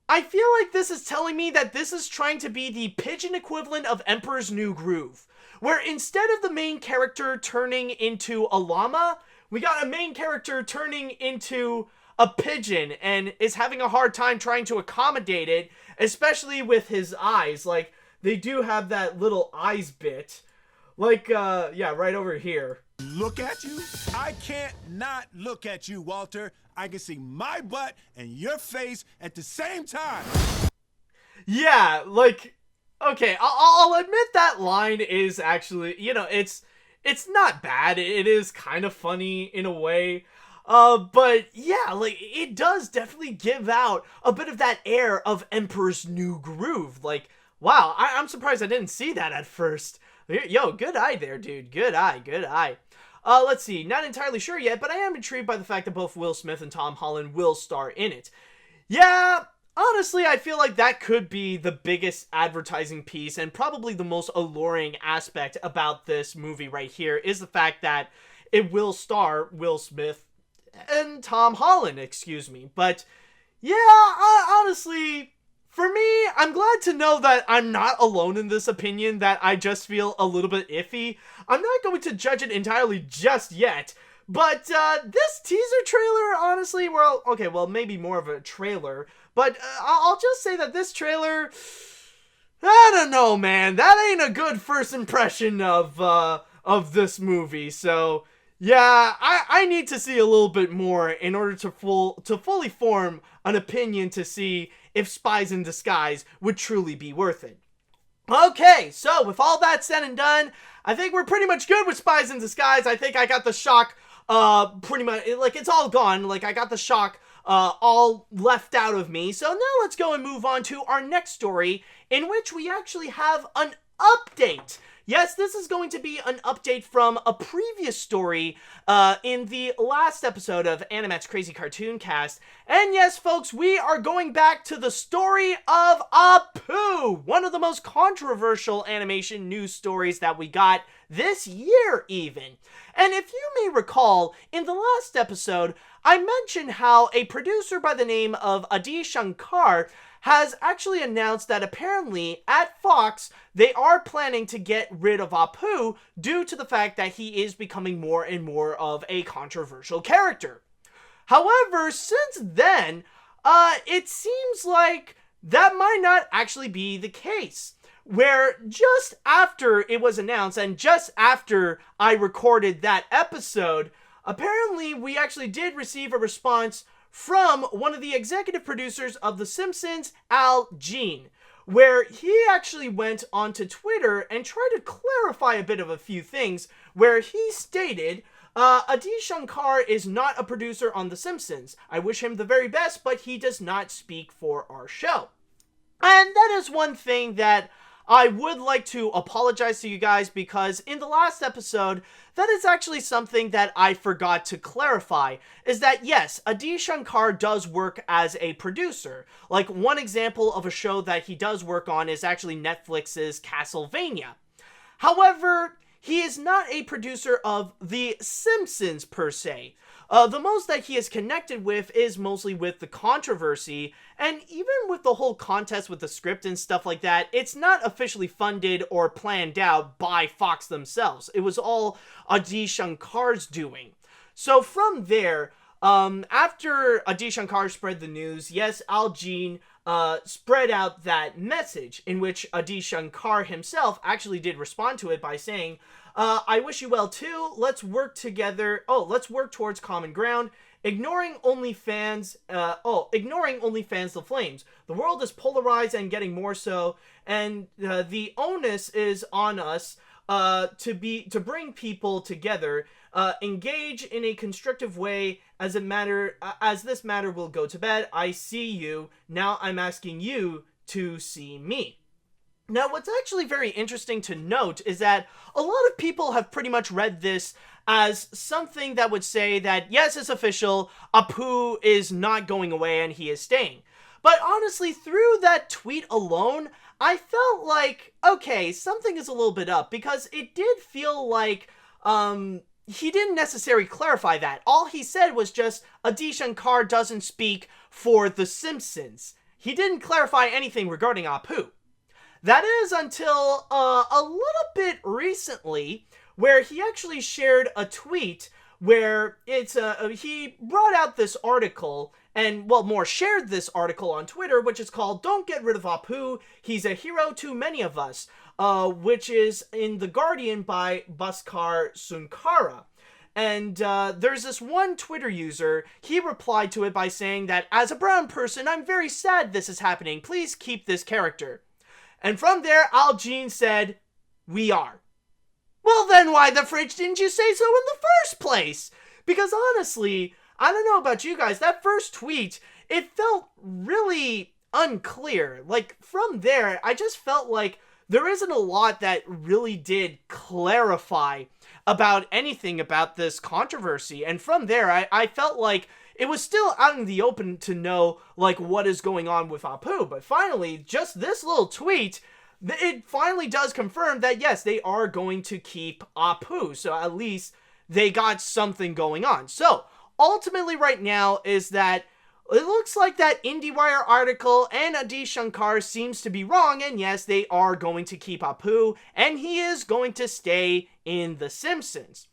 I feel like this is telling me that this is trying to be the pigeon equivalent of Emperor's New Groove, where instead of the main character turning into a llama, we got a main character turning into a pigeon and is having a hard time trying to accommodate it, especially with his eyes. Like, they do have that little eyes bit. Like, yeah, right over here. Look at you? I can't not look at you, Walter. I can see my butt and your face at the same time. Yeah, like, okay, I'll admit that line is actually, it's not bad. It is kind of funny in a way. But yeah, like, it does definitely give out a bit of that air of Emperor's New Groove. Like, wow, I'm surprised I didn't see that at first. Yo, good eye there, dude. Good eye. Let's see. Not entirely sure yet, but I am intrigued by the fact that both Will Smith and Tom Holland will star in it. Yeah, honestly, I feel like that could be the biggest advertising piece and probably the most alluring aspect about this movie right here is the fact that it will star Will Smith and Tom Holland, But yeah, honestly, for me, I'm glad to know that I'm not alone in this opinion, that I just feel a little bit iffy. I'm not going to judge it entirely just yet, but this teaser trailer, honestly, well, maybe more of a trailer, but I'll just say that this trailer, I don't know, man, that ain't a good first impression of this movie, so yeah, I need to see a little bit more in order to fully form an opinion to see if Spies in Disguise would truly be worth it. Okay, so with all that said and done, I think we're pretty much good with Spies in Disguise. I think I got the shock, pretty much, like, it's all gone. Like, I got the shock, all left out of me. So now let's go and move on to our next story, in which we actually have an update. Yes, this is going to be an update from a previous story in the last episode of AniMat's Crazy Cartoon Cast. And yes, folks, we are going back to the story of Apu, one of the most controversial animation news stories that we got this year even. And if you may recall, in the last episode, I mentioned how a producer by the name of Adi Shankar has actually announced that apparently at Fox, they are planning to get rid of Apu due to the fact that he is becoming more and more of a controversial character. However, since then, it seems like that might not actually be the case. Where just after it was announced and just after I recorded that episode, apparently we actually did receive a response from one of the executive producers of The Simpsons, Al Jean, where he actually went onto Twitter and tried to clarify a bit of a few things, where he stated, Adi Shankar is not a producer on The Simpsons. I wish him the very best, but he does not speak for our show. And that is one thing that I would like to apologize to you guys, because in the last episode, that is actually something that I forgot to clarify, is that yes, Adi Shankar does work as a producer. Like, one example of a show that he does work on is actually Netflix's Castlevania. However, he is not a producer of The Simpsons per se. The most that he is connected with is mostly with the controversy, and even with the whole contest with the script and stuff like that, it's not officially funded or planned out by Fox themselves. It was all Adi Shankar's doing. So from there, after Adi Shankar spread the news, yes, Al Jean spread out that message in which Adi Shankar himself actually did respond to it by saying, I wish you well too, let's work together, let's work towards common ground, ignoring OnlyFans the flames. The world is polarized and getting more so, and the onus is on us to bring people together, engage in a constructive way as this matter will go to bed. I see you. Now I'm asking you to see me. Now, what's actually very interesting to note is that a lot of people have pretty much read this as something that would say that, yes, it's official, Apu is not going away and he is staying. But honestly, through that tweet alone, I felt like, okay, something is a little bit up, because it did feel like, he didn't necessarily clarify that. All he said was just, Adi Shankar doesn't speak for The Simpsons. He didn't clarify anything regarding Apu. That is until a little bit recently, where he actually shared a tweet where he brought out this article, and, well, more shared this article on Twitter, which is called Don't Get Rid of Apu, He's a Hero to Many of Us, which is in The Guardian by Bhaskar Sunkara. And there's this one Twitter user, he replied to it by saying that, as a brown person, I'm very sad this is happening, please keep this character. And from there, Al Jean said, we are. Well, then why the fridge didn't you say so in the first place? Because honestly, I don't know about you guys, that first tweet, it felt really unclear. Like, from there, I just felt like there isn't a lot that really did clarify about anything about this controversy. And from there, I felt like it was still out in the open to know, like, what is going on with Apu. But finally, just this little tweet, it finally does confirm that, yes, they are going to keep Apu. So at least they got something going on. So ultimately right now is that it looks like that IndieWire article and Adi Shankar seems to be wrong, and yes, they are going to keep Apu, and he is going to stay in The Simpsons.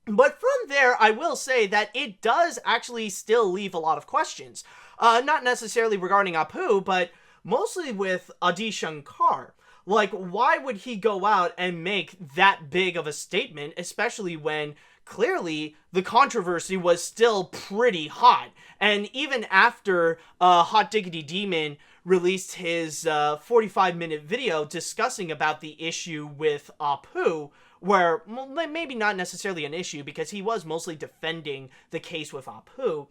But from there, I will say that it does actually still leave a lot of questions. Not necessarily regarding Apu, but mostly with Adi Shankar. Like, why would he go out and make that big of a statement, especially when clearly the controversy was still pretty hot? And even after Hot Diggity Demon released his 45-minute video discussing about the issue with Apu, where maybe not necessarily an issue because he was mostly defending the case with Apu,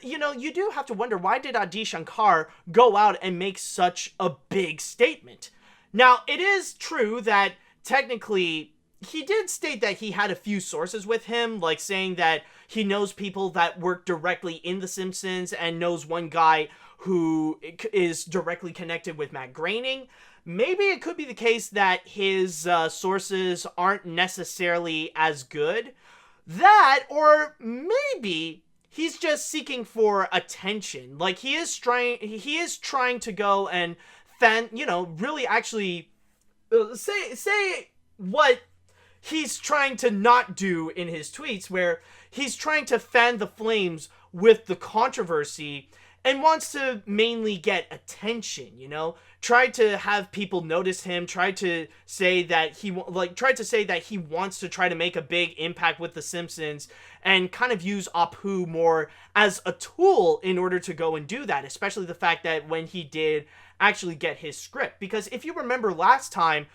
you know, you do have to wonder, why did Adi Shankar go out and make such a big statement? Now, it is true that technically he did state that he had a few sources with him, like saying that he knows people that work directly in The Simpsons and knows one guy who is directly connected with Matt Groening. Maybe it could be the case that his sources aren't necessarily as good. That, or maybe he's just seeking for attention. Like, he is trying to go and really actually say what he's trying to not do in his tweets, where he's trying to fan the flames with the controversy and wants to mainly get attention, try to have people notice him, try to say that he wants to try to make a big impact with The Simpsons, and kind of use Apu more as a tool in order to go and do that, especially the fact that when he did actually get his script. Because if you remember last time,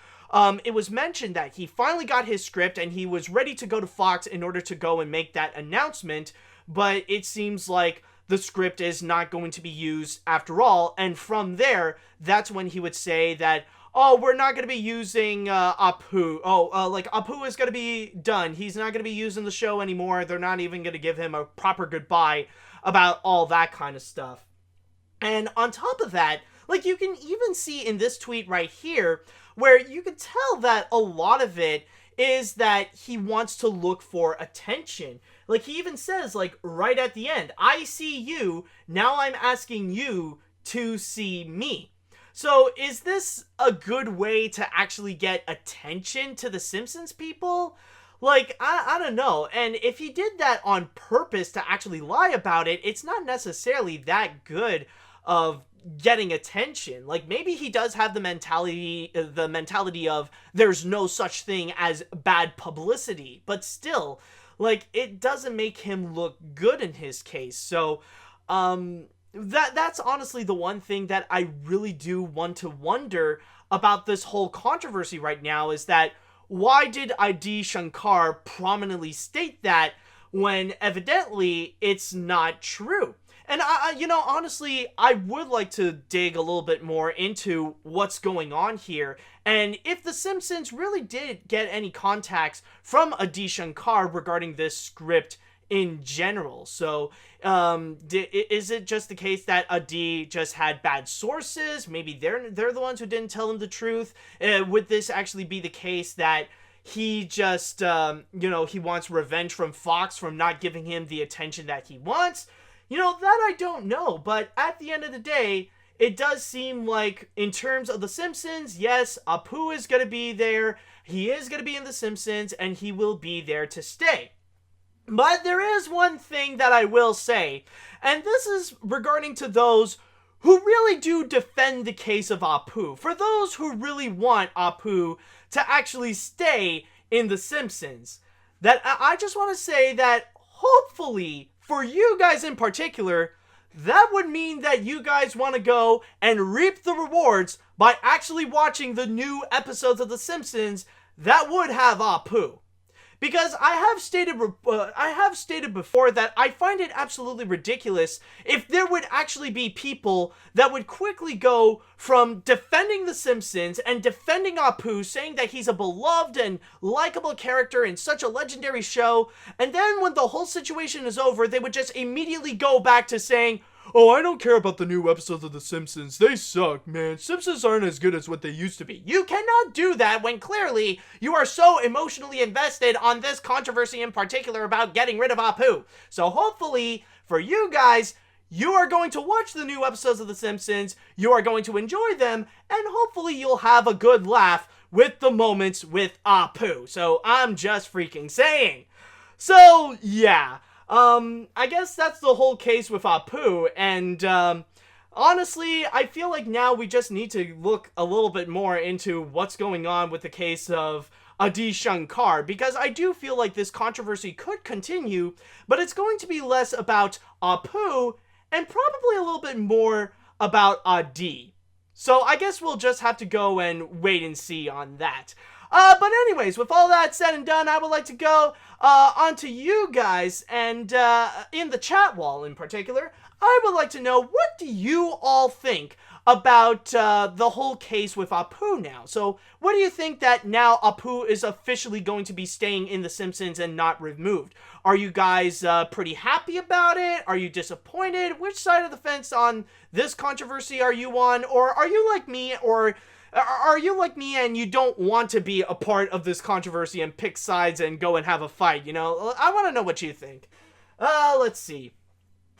it was mentioned that he finally got his script and he was ready to go to Fox in order to go and make that announcement, but it seems like the script is not going to be used after all, and from there, that's when he would say that, we're not going to be using Apu. Apu is going to be done. He's not going to be using the show anymore. They're not even going to give him a proper goodbye about all that kind of stuff. And on top of that, like, you can even see in this tweet right here, where you can tell that a lot of it is that he wants to look for attention. Like, he even says, like, right at the end, I see you, now I'm asking you to see me. So, is this a good way to actually get attention to the Simpsons people? Like, I don't know. And if he did that on purpose to actually lie about it, it's not necessarily that good of getting attention. Like, maybe he does have the mentality of there's no such thing as bad publicity, but still, like, it doesn't make him look good in his case. So, that's honestly the one thing that I really do want to wonder about this whole controversy right now, is that why did Adi Shankar prominently state that when evidently it's not true? And honestly, I would like to dig a little bit more into what's going on here, and if the Simpsons really did get any contacts from Adi Shankar regarding this script in general. So, is it just the case that Adi just had bad sources? Maybe they're the ones who didn't tell him the truth. Would this actually be the case that he just, he wants revenge from Fox from not giving him the attention that he wants? That I don't know. But at the end of the day, it does seem like, in terms of The Simpsons, yes, Apu is going to be there. He is going to be in The Simpsons, and he will be there to stay. But there is one thing that I will say, and this is regarding to those who really do defend the case of Apu. For those who really want Apu to actually stay in The Simpsons, that I just want to say that hopefully, for you guys in particular, that would mean that you guys want to go and reap the rewards by actually watching the new episodes of The Simpsons that would have Apu. Because I have stated before that I find it absolutely ridiculous if there would actually be people that would quickly go from defending The Simpsons and defending Apu, saying that he's a beloved and likable character in such a legendary show, and then when the whole situation is over, they would just immediately go back to saying, oh, I don't care about the new episodes of The Simpsons. They suck, man. Simpsons aren't as good as what they used to be. You cannot do that when clearly you are so emotionally invested on this controversy in particular about getting rid of Apu. So hopefully, for you guys, you are going to watch the new episodes of The Simpsons, you are going to enjoy them, and hopefully you'll have a good laugh with the moments with Apu. So I'm just freaking saying. So, yeah. I guess that's the whole case with Apu, and, honestly, I feel like now we just need to look a little bit more into what's going on with the case of Adi Shankar, because I do feel like this controversy could continue, but it's going to be less about Apu, and probably a little bit more about Adi. So I guess we'll just have to go and wait and see on that. But anyways, with all that said and done, I would like to go on to you guys, and in the chat wall in particular, I would like to know, what do you all think about the whole case with Apu now? So what do you think that now Apu is officially going to be staying in The Simpsons and not removed? Are you guys pretty happy about it? Are you disappointed? Which side of the fence on this controversy are you on? Or are you like me, and you don't want to be a part of this controversy and pick sides and go and have a fight, I want to know what you think. Let's see.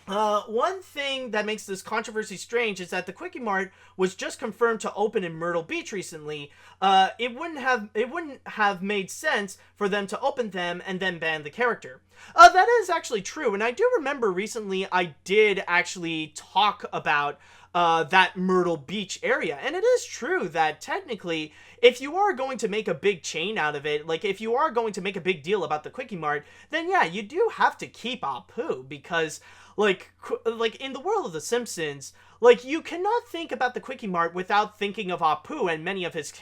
One thing that makes this controversy strange is that the Quickie Mart was just confirmed to open in Myrtle Beach recently. It wouldn't have made sense for them to open them and then ban the character. That is actually true, and I do remember recently I did actually talk about that Myrtle Beach area. And it is true that technically, if you are going to make a big chain out of it, like if you are going to make a big deal about the Quickie Mart, then yeah, you do have to keep Apu, because like in the world of The Simpsons, like, you cannot think about the Quickie Mart without thinking of Apu and many of his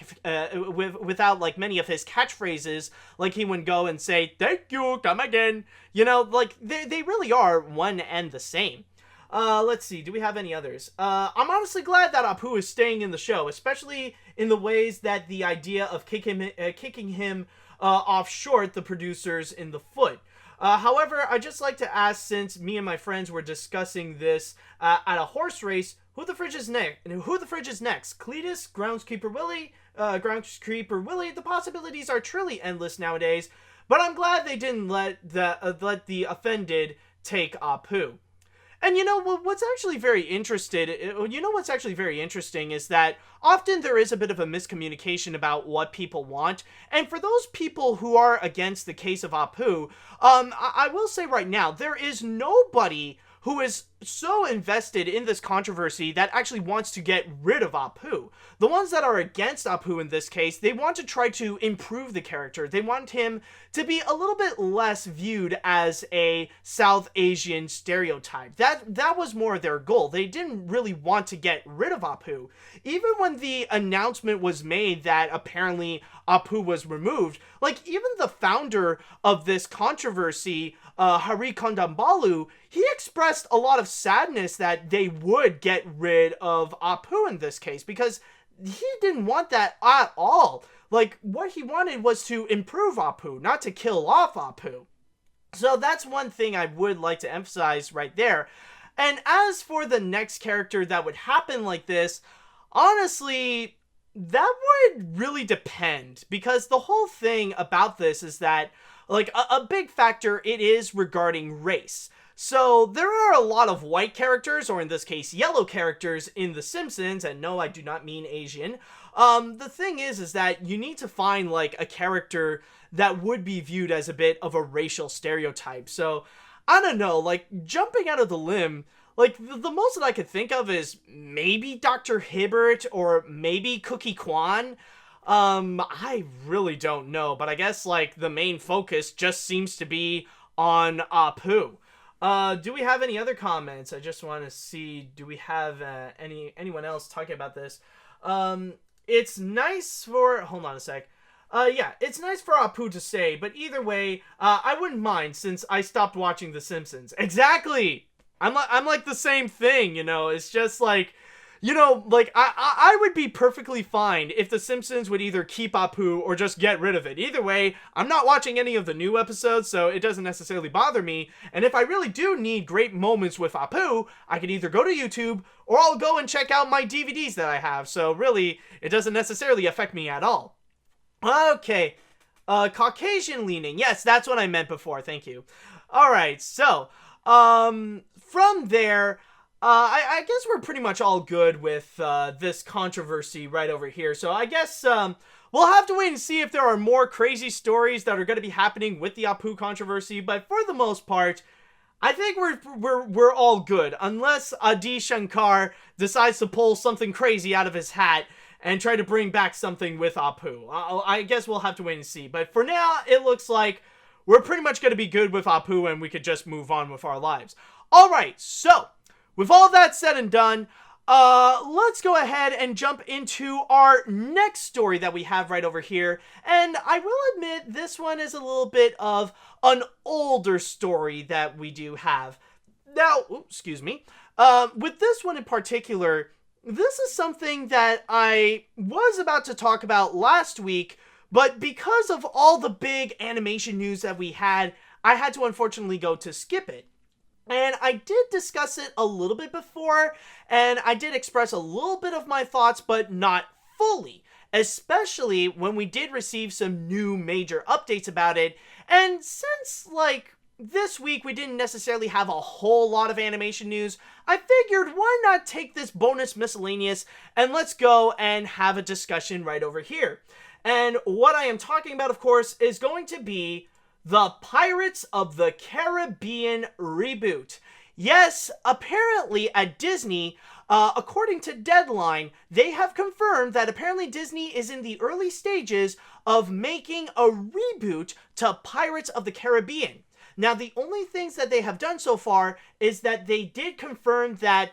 without like many of his catchphrases, like he would go and say, "Thank you, come again." Like they really are one and the same. Let's see, do we have any others? I'm honestly glad that Apu is staying in the show, especially in the ways that the idea of kicking him off short the producers in the foot. However, I'd just like to ask, since me and my friends were discussing this at a horse race, Who the fridge is next? Who the fridge is next? Cletus, Groundskeeper Willie, The possibilities are truly endless nowadays. But I'm glad they didn't let the offended take Apu. And what's actually very interesting is that often there is a bit of a miscommunication about what people want. And for those people who are against the case of Apu, I will say right now, there is nobody who is so invested in this controversy that actually wants to get rid of Apu. The ones that are against Apu in this case, they want to try to improve the character. They want him to be a little bit less viewed as a South Asian stereotype. That was more their goal. They didn't really want to get rid of Apu. Even when the announcement was made that apparently Apu was removed, like even the founder of this controversy, Hari Kondambalu, he expressed a lot of sadness that they would get rid of Apu in this case because he didn't want that at all. Like, what he wanted was to improve Apu, not to kill off Apu. So that's one thing I would like to emphasize right there. And as for the next character that would happen like this, honestly, that would really depend, because the whole thing about this is that, like, a big factor, it is regarding race. So there are a lot of white characters, or in this case, yellow characters in The Simpsons, and no, I do not mean Asian. The thing is that you need to find, like, a character that would be viewed as a bit of a racial stereotype. So, I don't know, like, jumping out of the limb, like, the most that I could think of is maybe Dr. Hibbert, or maybe Cookie Kwan. I really don't know, but I guess, like, the main focus just seems to be on Apu. Do we have any other comments? I just want to see, do we have anyone else talking about this? It's nice for, hold on a sec. Yeah, it's nice for Apu to say, but either way, I wouldn't mind since I stopped watching The Simpsons. Exactly! I'm like the same thing, it's just like, like, I would be perfectly fine if The Simpsons would either keep Apu or just get rid of it. Either way, I'm not watching any of the new episodes, so it doesn't necessarily bother me. And if I really do need great moments with Apu, I can either go to YouTube or I'll go and check out my DVDs that I have. So really, it doesn't necessarily affect me at all. Okay. Caucasian leaning. Yes, that's what I meant before. Thank you. Alright, so, from there, I guess we're pretty much all good with this controversy right over here. So I guess we'll have to wait and see if there are more crazy stories that are going to be happening with the Apu controversy. But for the most part, I think we're all good, unless Adi Shankar decides to pull something crazy out of his hat and try to bring back something with Apu. I guess we'll have to wait and see. But for now, it looks like we're pretty much going to be good with Apu and we could just move on with our lives. Alright, so with all that said and done, let's go ahead and jump into our next story that we have right over here. And I will admit, this one is a little bit of an older story that we do have. Now, excuse me. With this one in particular, this is something that I was about to talk about last week, but because of all the big animation news that we had, I had to unfortunately go to skip it. And I did discuss it a little bit before, and I did express a little bit of my thoughts, but not fully. Especially when we did receive some new major updates about it. And since, like, this week we didn't necessarily have a whole lot of animation news, I figured why not take this bonus miscellaneous and let's go and have a discussion right over here. And what I am talking about, of course, is going to be the Pirates of the Caribbean reboot. Yes, apparently at Disney, according to Deadline, they have confirmed that apparently Disney is in the early stages of making a reboot to Pirates of the Caribbean. Now, the only things that they have done so far is that they did confirm that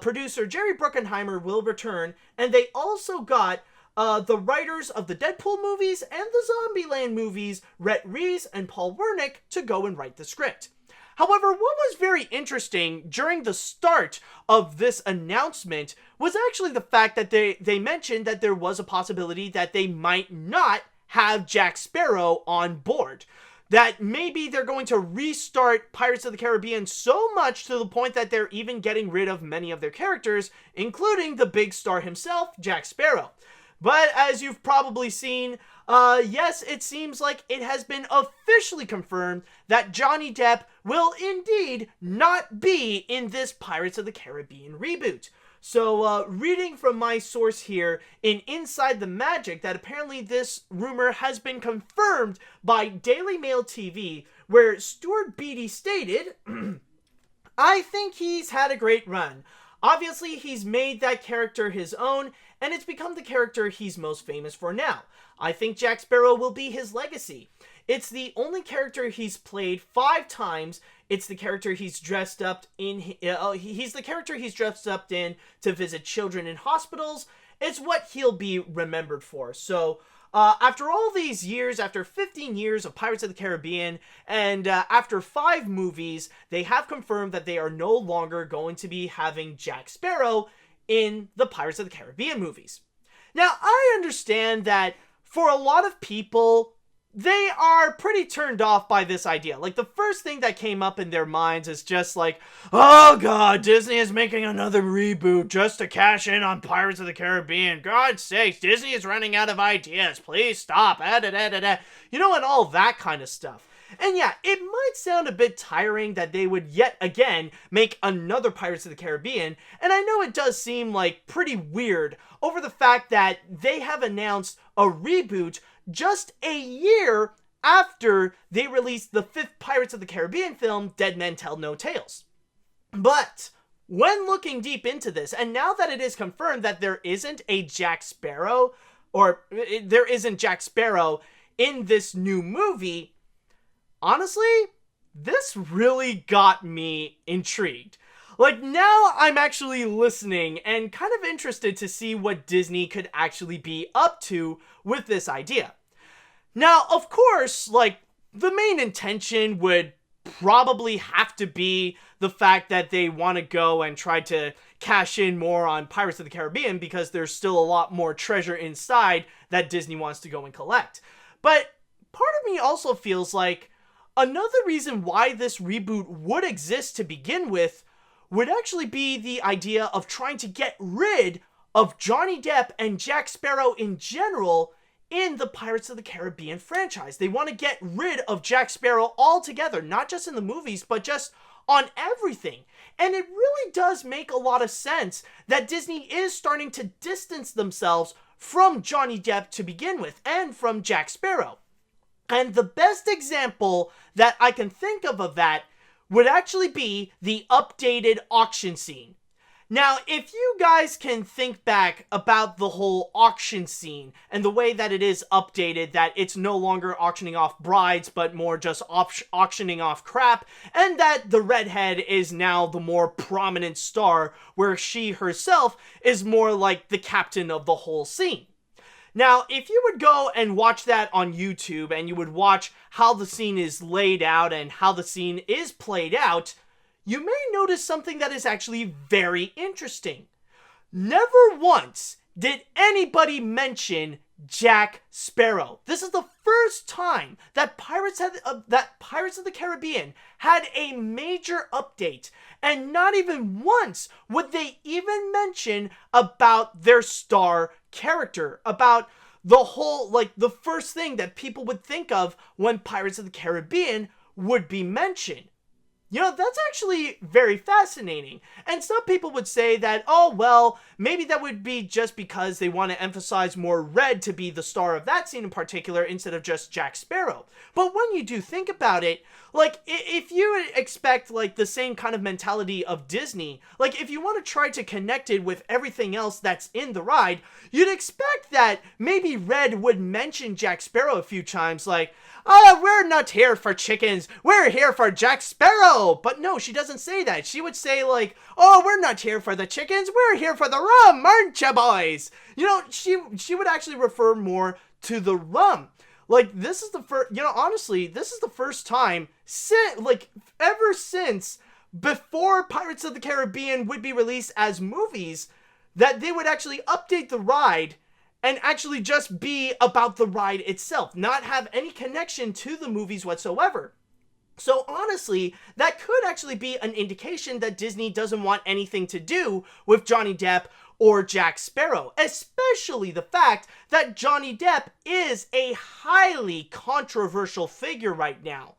producer Jerry Bruckheimer will return, and they also got the writers of the Deadpool movies and the Zombieland movies, Rhett Reeves and Paul Wernick, to go and write the script. However, what was very interesting during the start of this announcement was actually the fact that they mentioned that there was a possibility that they might not have Jack Sparrow on board. that maybe they're going to restart Pirates of the Caribbean so much to the point that they're even getting rid of many of their characters, including the big star himself, Jack Sparrow. But as you've probably seen, yes, it seems like it has been officially confirmed that Johnny Depp will indeed not be in this Pirates of the Caribbean reboot. So, reading from my source here in Inside the Magic, that apparently this rumor has been confirmed by Daily Mail TV, where Stuart Beattie stated, I think he's had a great run. Obviously, he's made that character his own, and it's become the character he's most famous for now. I think Jack Sparrow will be his legacy. It's the only character he's played 5 times. It's the character he's dressed up in. He's the character he's dressed up in to visit children in hospitals. It's what he'll be remembered for. So, after all these years, after 15 years of Pirates of the Caribbean, and after 5 movies, they have confirmed that they are no longer going to be having Jack Sparrow in the Pirates of the Caribbean movies. Now, I understand that for a lot of people, they are pretty turned off by this idea. Like, the first thing that came up in their minds is just like, oh god, Disney is making another reboot just to cash in on Pirates of the Caribbean. God's sakes, Disney is running out of ideas. Please stop. You know, and all that kind of stuff. And yeah, it might sound a bit tiring that they would yet again make another Pirates of the Caribbean, and I know it does seem like pretty weird over the fact that they have announced a reboot just a year after they released the 5th Pirates of the Caribbean film, Dead Men Tell No Tales. But when looking deep into this, and now that it is confirmed that there isn't Jack Sparrow in this new movie, honestly, this really got me intrigued. Like, now I'm actually listening and kind of interested to see what Disney could actually be up to with this idea. Now, of course, like, the main intention would probably have to be the fact that they want to go and try to cash in more on Pirates of the Caribbean because there's still a lot more treasure inside that Disney wants to go and collect. But part of me also feels like another reason why this reboot would exist to begin with would actually be the idea of trying to get rid of Johnny Depp and Jack Sparrow in general in the Pirates of the Caribbean franchise. They want to get rid of Jack Sparrow altogether, not just in the movies, but just on everything. And it really does make a lot of sense that Disney is starting to distance themselves from Johnny Depp to begin with, and from Jack Sparrow. And the best example that I can think of that would actually be the updated auction scene. Now, if you guys can think back about the whole auction scene and the way that it is updated, that it's no longer auctioning off brides, but more just auctioning off crap, and that the redhead is now the more prominent star, where she herself is more like the captain of the whole scene. Now, if you would go and watch that on YouTube, and you would watch how the scene is laid out and how the scene is played out, you may notice something that is actually very interesting. Never once did anybody mention Jack Sparrow. This is the first time that Pirates of the Caribbean had a major update, and not even once would they even mention about their star character, about the whole, like, the first thing that people would think of when Pirates of the Caribbean would be mentioned. You know, that's actually very fascinating. And some people would say that, oh, well, maybe that would be just because they want to emphasize more Red to be the star of that scene in particular instead of just Jack Sparrow. But when you do think about it, like, if you expect, like, the same kind of mentality of Disney, like, if you want to try to connect it with everything else that's in the ride, you'd expect that maybe Red would mention Jack Sparrow a few times, like, oh, we're not here for chickens, we're here for Jack Sparrow. But no, she doesn't say that. She would say, like, oh, we're not here for the chickens, we're here for the rum, aren't ya, boys? You know, she would actually refer more to the rum. Like, this is the first, you know, honestly, this is the first time, ever since before Pirates of the Caribbean would be released as movies, that they would actually update the ride and actually just be about the ride itself, not have any connection to the movies whatsoever. So honestly, that could actually be an indication that Disney doesn't want anything to do with Johnny Depp or Jack Sparrow, especially the fact that Johnny Depp is a highly controversial figure right now.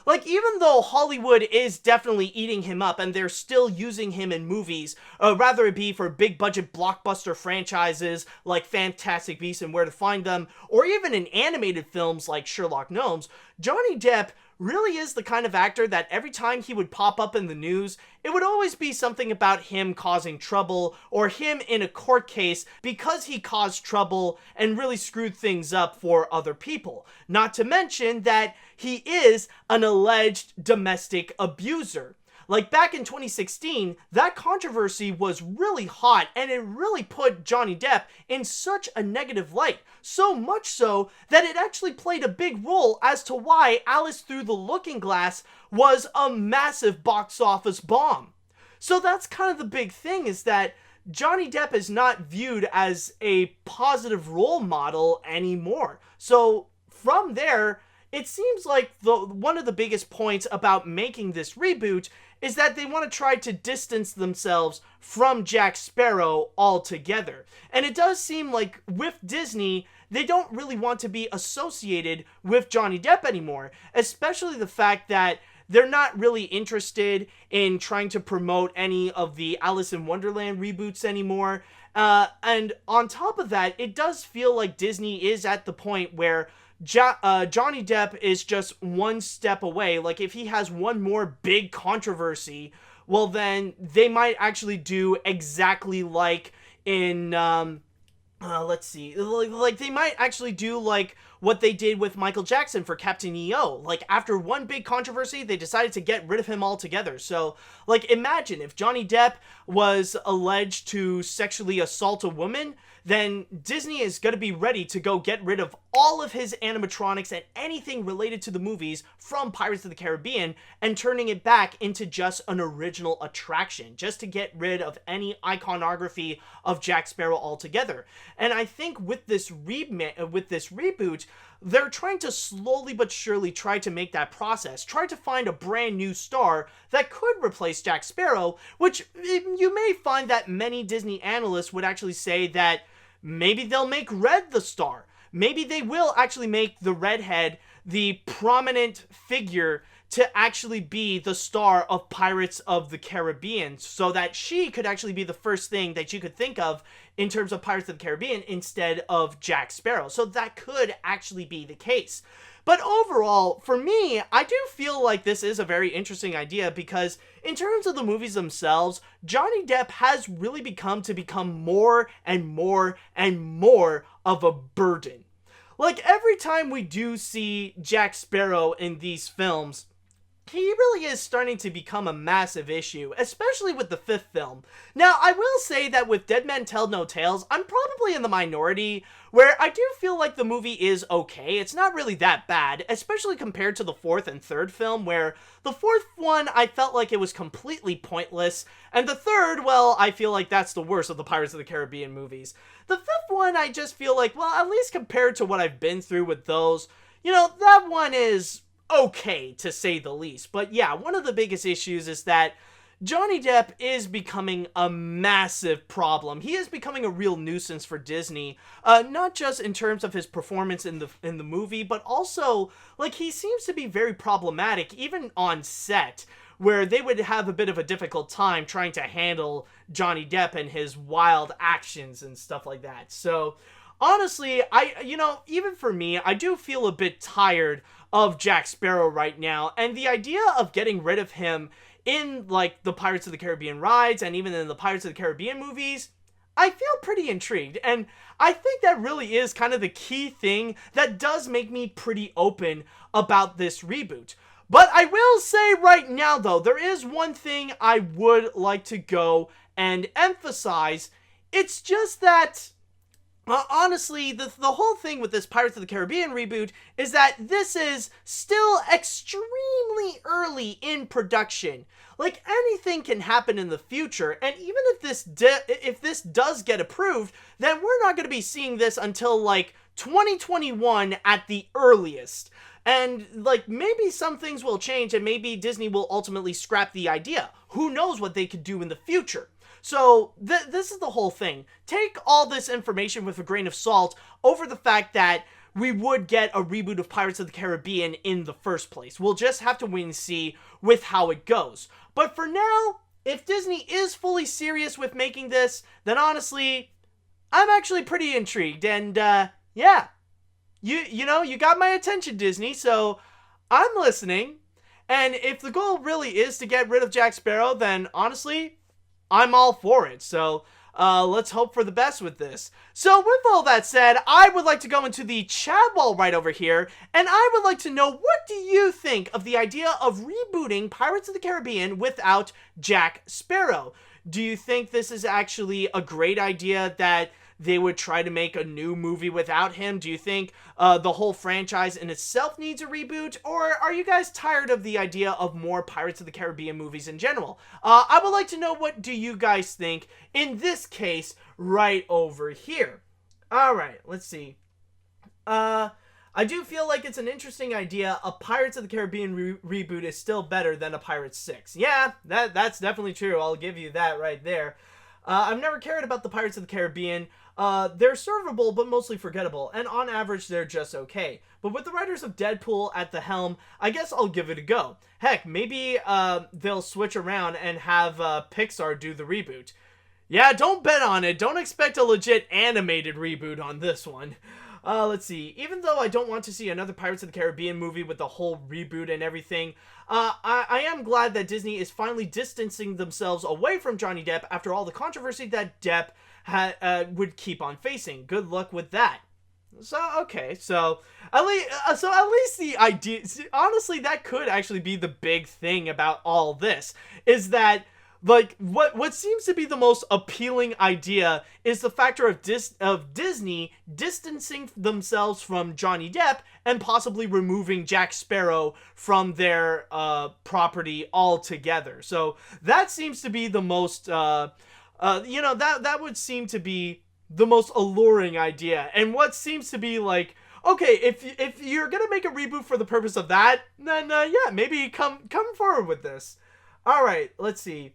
Like, even though Hollywood is definitely eating him up and they're still using him in movies, rather it be for big budget blockbuster franchises like Fantastic Beasts and Where to Find Them, or even in animated films like Sherlock Gnomes, Johnny Depp really is the kind of actor that every time he would pop up in the news, it would always be something about him causing trouble or him in a court case because he caused trouble and really screwed things up for other people. Not to mention that he is an alleged domestic abuser. Like back in 2016, that controversy was really hot and it really put Johnny Depp in such a negative light. So much so that it actually played a big role as to why Alice Through the Looking Glass was a massive box office bomb. So that's kind of the big thing, is that Johnny Depp is not viewed as a positive role model anymore. So from there, it seems like one of the biggest points about making this reboot is that they want to try to distance themselves from Jack Sparrow altogether. And it does seem like with Disney, they don't really want to be associated with Johnny Depp anymore, especially the fact that they're not really interested in trying to promote any of the Alice in Wonderland reboots anymore. And on top of that, it does feel like Disney is at the point where Johnny Depp is just one step away. Like, if he has one more big controversy, well, then they might actually do exactly like in, let's see, like they might actually do like what they did with Michael Jackson for Captain EO. Like, after one big controversy, they decided to get rid of him altogether. So, like, imagine if Johnny Depp was alleged to sexually assault a woman, then Disney is going to be ready to go get rid of all of his animatronics and anything related to the movies from Pirates of the Caribbean and turning it back into just an original attraction, just to get rid of any iconography of Jack Sparrow altogether. And I think with this reboot, they're trying to slowly but surely try to make that process, try to find a brand new star that could replace Jack Sparrow, which you may find that many Disney analysts would actually say that maybe they'll make Red the star. Maybe they will actually make the redhead the prominent figure to actually be the star of Pirates of the Caribbean, so that she could actually be the first thing that you could think of in terms of Pirates of the Caribbean instead of Jack Sparrow. So that could actually be the case. But overall, for me, I do feel like this is a very interesting idea because in terms of the movies themselves, Johnny Depp has really become more and more and more of a burden. Like, every time we do see Jack Sparrow in these films, he really is starting to become a massive issue, especially with the fifth film. Now, I will say that with Dead Men Tell No Tales, I'm probably in the minority, where I do feel like the movie is okay. It's not really that bad, especially compared to the fourth and third film, where the fourth one, I felt like it was completely pointless, and the third, well, I feel like that's the worst of the Pirates of the Caribbean movies. The fifth one, I just feel like, well, at least compared to what I've been through with those, you know, that one is okay, to say the least. But yeah, one of the biggest issues is that Johnny Depp is becoming a massive problem. He is becoming a real nuisance for Disney, not just in terms of his performance in the movie, but also, like, he seems to be very problematic, even on set, where they would have a bit of a difficult time trying to handle Johnny Depp and his wild actions and stuff like that. So, honestly, even for me, I do feel a bit tired of Jack Sparrow right now, and the idea of getting rid of him in, like, the Pirates of the Caribbean rides and even in the Pirates of the Caribbean movies, I feel pretty intrigued, and I think that really is kind of the key thing that does make me pretty open about this reboot. But I will say right now, though, there is one thing I would like to go and emphasize. It's just that Honestly, the whole thing with this Pirates of the Caribbean reboot is that this is still extremely early in production. Like, anything can happen in the future, and even if this does get approved, then we're not going to be seeing this until, like, 2021 at the earliest. And, like, maybe some things will change, and maybe Disney will ultimately scrap the idea. Who knows what they could do in the future? So, this is the whole thing. Take all this information with a grain of salt over the fact that we would get a reboot of Pirates of the Caribbean in the first place. We'll just have to wait and see with how it goes. But for now, if Disney is fully serious with making this, then honestly, I'm actually pretty intrigued. And, yeah. You got my attention, Disney, so I'm listening. And if the goal really is to get rid of Jack Sparrow, then honestly, I'm all for it. So, let's hope for the best with this. So, with all that said, I would like to go into the chat wall right over here, and I would like to know, what do you think of the idea of rebooting Pirates of the Caribbean without Jack Sparrow? Do you think this is actually a great idea that they would try to make a new movie without him? Do you think the whole franchise in itself needs a reboot? Or are you guys tired of the idea of more Pirates of the Caribbean movies in general? I would like to know, what do you guys think in this case right over here? Alright, let's see. I do feel like it's an interesting idea. A Pirates of the Caribbean reboot is still better than a Pirates 6. Yeah, that's definitely true. I'll give you that right there. I've never cared about the Pirates of the Caribbean. They're servable, but mostly forgettable, and on average, they're just okay. But with the writers of Deadpool at the helm, I guess I'll give it a go. Heck, maybe they'll switch around and have Pixar do the reboot. Yeah, don't bet on it. Don't expect a legit animated reboot on this one. Let's see. Even though I don't want to see another Pirates of the Caribbean movie with the whole reboot and everything, I am glad that Disney is finally distancing themselves away from Johnny Depp after all the controversy that Depp would keep on facing. Good luck with that. So, okay, so at least the idea, honestly, that could actually be the big thing about all this, is that, like, what seems to be the most appealing idea is the factor of Disney distancing themselves from Johnny Depp and possibly removing Jack Sparrow from their property altogether. So that seems to be the most, that would seem to be the most alluring idea. And what seems to be like, okay, if you're gonna make a reboot for the purpose of that, then yeah, maybe come forward with this. All right, let's see.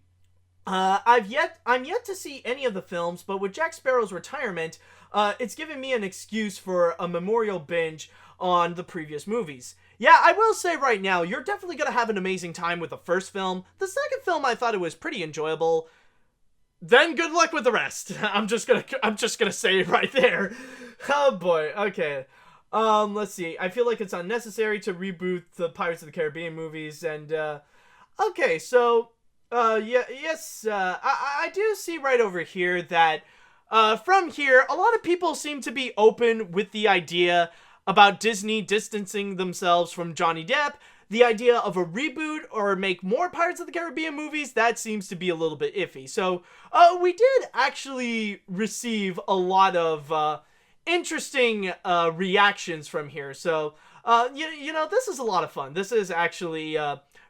I'm yet to see any of the films, but with Jack Sparrow's retirement, it's given me an excuse for a memorial binge on the previous movies. Yeah, I will say right now, you're definitely gonna have an amazing time with the first film. The second film, I thought it was pretty enjoyable. Then good luck with the rest. I'm just gonna say it right there. Oh boy. Okay. Let's see. I feel like it's unnecessary to reboot the Pirates of the Caribbean movies, and okay, so. I do see right over here that, from here, a lot of people seem to be open with the idea about Disney distancing themselves from Johnny Depp. The idea of a reboot or make more Pirates of the Caribbean movies, that seems to be a little bit iffy. So, we did actually receive a lot of, interesting, reactions from here. So, this is a lot of fun. This is actually,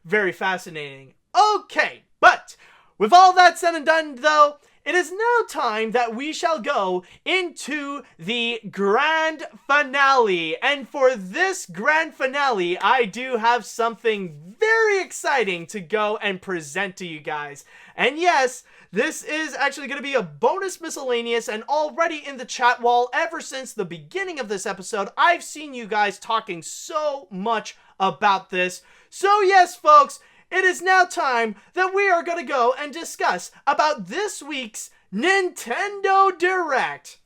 very fascinating. Okay, but with all that said and done, though, it is now time that we shall go into the grand finale. And for this grand finale, I do have something very exciting to go and present to you guys. And yes, this is actually going to be a bonus miscellaneous, and already in the chat wall, ever since the beginning of this episode, I've seen you guys talking so much about this. So yes, folks, it is now time that we are going to go and discuss about this week's Nintendo Direct.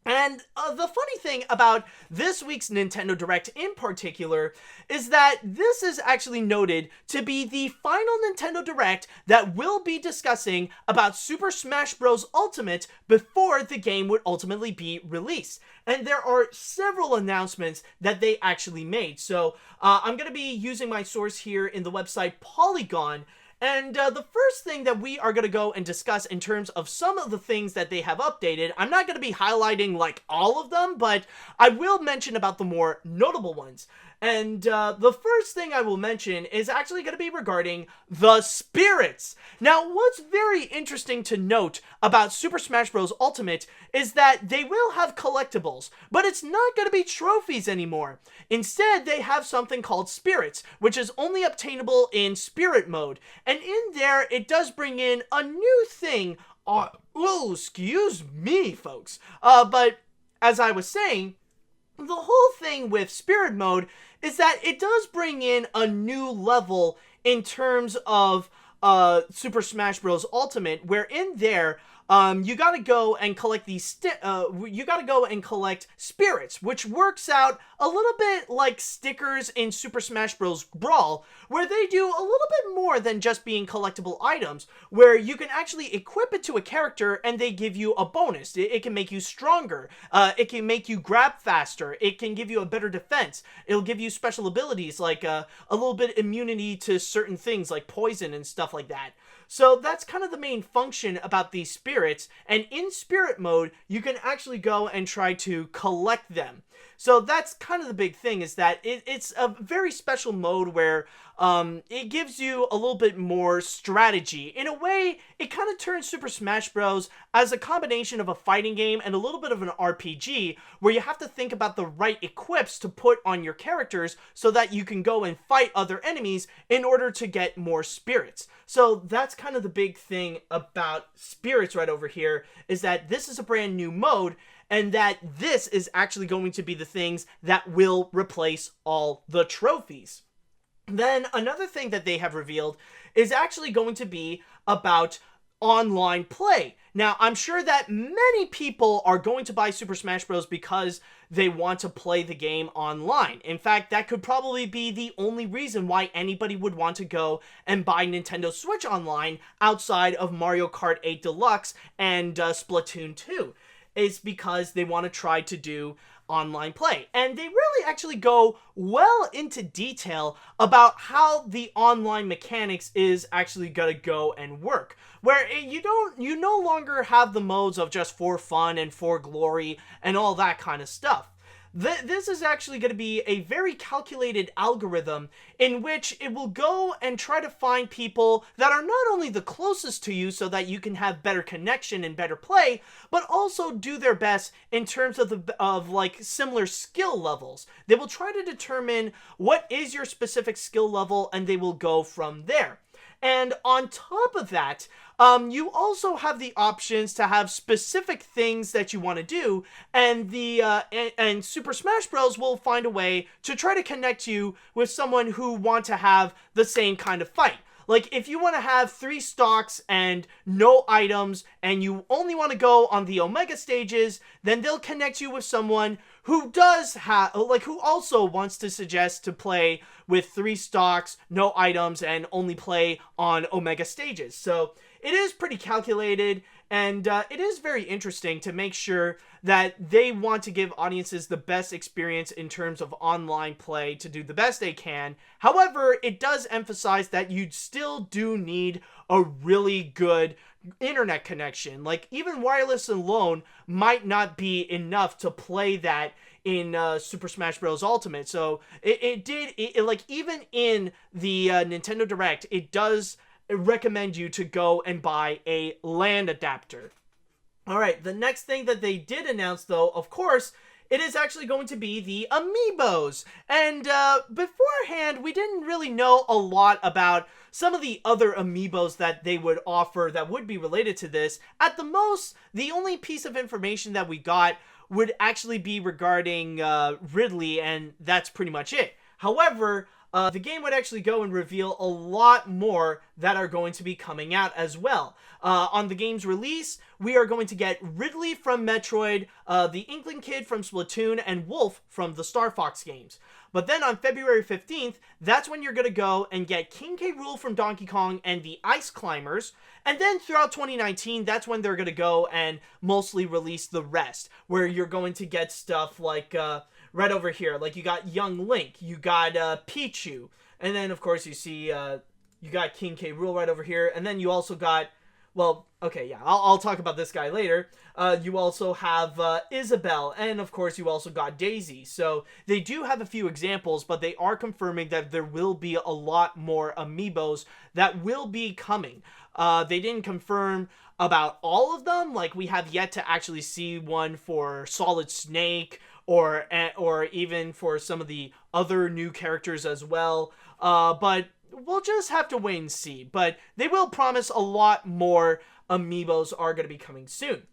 And the funny thing about this week's Nintendo Direct in particular is that this is actually noted to be the final Nintendo Direct that will be discussing about Super Smash Bros. Ultimate before the game would ultimately be released. And there are several announcements that they actually made. So I'm going to be using my source here in the website Polygon. And the first thing that we are going to go and discuss in terms of some of the things that they have updated, I'm not going to be highlighting like all of them, but I will mention about the more notable ones. And the first thing I will mention is actually going to be regarding the spirits. Now, what's very interesting to note about Super Smash Bros. Ultimate is that they will have collectibles, but it's not going to be trophies anymore. Instead, they have something called spirits, which is only obtainable in spirit mode. And in there, it does bring in a new thing. Oh, excuse me, folks. But as I was saying, the whole thing with spirit mode is that it does bring in a new level in terms of Super Smash Bros. Ultimate, where in there, you gotta go and collect these spirits, which works out a little bit like stickers in Super Smash Bros. Brawl, where they do a little bit more than just being collectible items, where you can actually equip it to a character and they give you a bonus. It can make you stronger, it can make you grab faster, it can give you a better defense, it'll give you special abilities like a little bit immunity to certain things like poison and stuff like that. So that's kind of the main function about these spirits, and in spirit mode, you can actually go and try to collect them. So that's kind of the big thing, is that it's a very special mode where it gives you a little bit more strategy. In a way, it kind of turns Super Smash Bros. As a combination of a fighting game and a little bit of an RPG, where you have to think about the right equips to put on your characters so that you can go and fight other enemies in order to get more spirits. So that's kind of the big thing about spirits right over here, is that this is a brand new mode, and that this is actually going to be the things that will replace all the trophies. Then another thing that they have revealed is actually going to be about online play. Now, I'm sure that many people are going to buy Super Smash Bros. Because they want to play the game online. In fact, that could probably be the only reason why anybody would want to go and buy Nintendo Switch Online outside of Mario Kart 8 Deluxe and Splatoon 2. Is because they want to try to do online play. And they really actually go well into detail about how the online mechanics is actually going to go and work. Where you no longer have the modes of just for fun and for glory and all that kind of stuff. This is actually going to be a very calculated algorithm in which it will go and try to find people that are not only the closest to you so that you can have better connection and better play, but also do their best in terms of like similar skill levels. They will try to determine what is your specific skill level, and they will go from there. And on top of that, you also have the options to have specific things that you want to do, and and Super Smash Bros. Will find a way to try to connect you with someone who want to have the same kind of fight. Like, if you want to have 3 stocks and no items, and you only want to go on the Omega stages, then they'll connect you with someone who does have, like, who also wants to suggest to play with 3 stocks, no items, and only play on Omega stages. So it is pretty calculated, and it is very interesting to make sure that they want to give audiences the best experience in terms of online play to do the best they can. However, it does emphasize that you still do need a really good internet connection. Like, even wireless alone might not be enough to play that in Super Smash Bros. Ultimate. So like, even in the Nintendo Direct, it does recommend you to go and buy a LAN adapter. Alright, the next thing that they did announce, though, of course, it is actually going to be the Amiibos. And beforehand, we didn't really know a lot about some of the other Amiibos that they would offer that would be related to this. At the most, the only piece of information that we got would actually be regarding Ridley, and that's pretty much it. However, the game would actually go and reveal a lot more that are going to be coming out as well. On the game's release, we are going to get Ridley from Metroid, the Inkling Kid from Splatoon, and Wolf from the Star Fox games. But then on February 15th, that's when you're going to go and get King K. Rool from Donkey Kong and the Ice Climbers. And then throughout 2019, that's when they're going to go and mostly release the rest, where you're going to get stuff like right over here. Like, you got Young Link, you got Pichu, and then, of course, you see you got King K. Rool right over here, and then you also got, well, okay, yeah, I'll talk about this guy later. You also have Isabel, and of course you also got Daisy. So they do have a few examples, but they are confirming that there will be a lot more amiibos that will be coming. They didn't confirm about all of them. Like, we have yet to actually see one for Solid Snake, or even for some of the other new characters as well. But we'll just have to wait and see. But they will promise a lot more amiibos are going to be coming soon.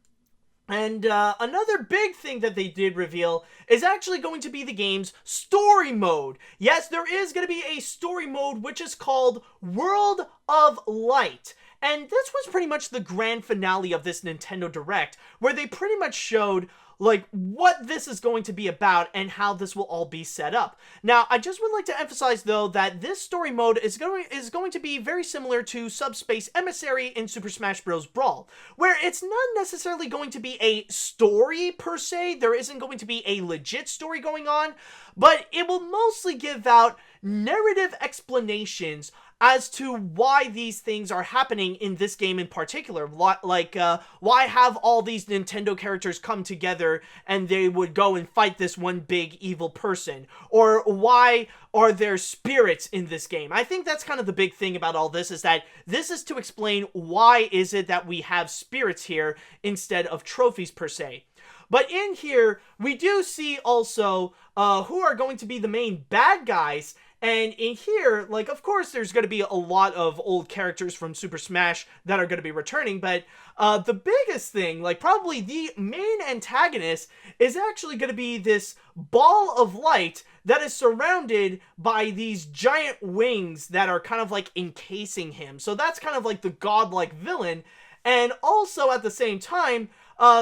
And another big thing that they did reveal is actually going to be the game's story mode. Yes, there is going to be a story mode which is called World of Light. And this was pretty much the grand finale of this Nintendo Direct, where they pretty much showed like what this is going to be about and how this will all be set up. Now, I just would like to emphasize though that this story mode is going to be very similar to Subspace Emissary in Super Smash Bros. Brawl, where it's not necessarily going to be a story per se. There isn't going to be a legit story going on, but it will mostly give out narrative explanations as to why these things are happening in this game in particular. Like, why have all these Nintendo characters come together and they would go and fight this one big evil person? Or why are there spirits in this game? I think that's kind of the big thing about all this, is that this is to explain why is it that we have spirits here instead of trophies per se. But in here, we do see also who are going to be the main bad guys. And in here, like, of course, there's going to be a lot of old characters from Super Smash that are going to be returning, but the biggest thing, like, probably the main antagonist, is actually going to be this ball of light that is surrounded by these giant wings that are kind of, like, encasing him. So that's kind of like the godlike villain. And also, at the same time,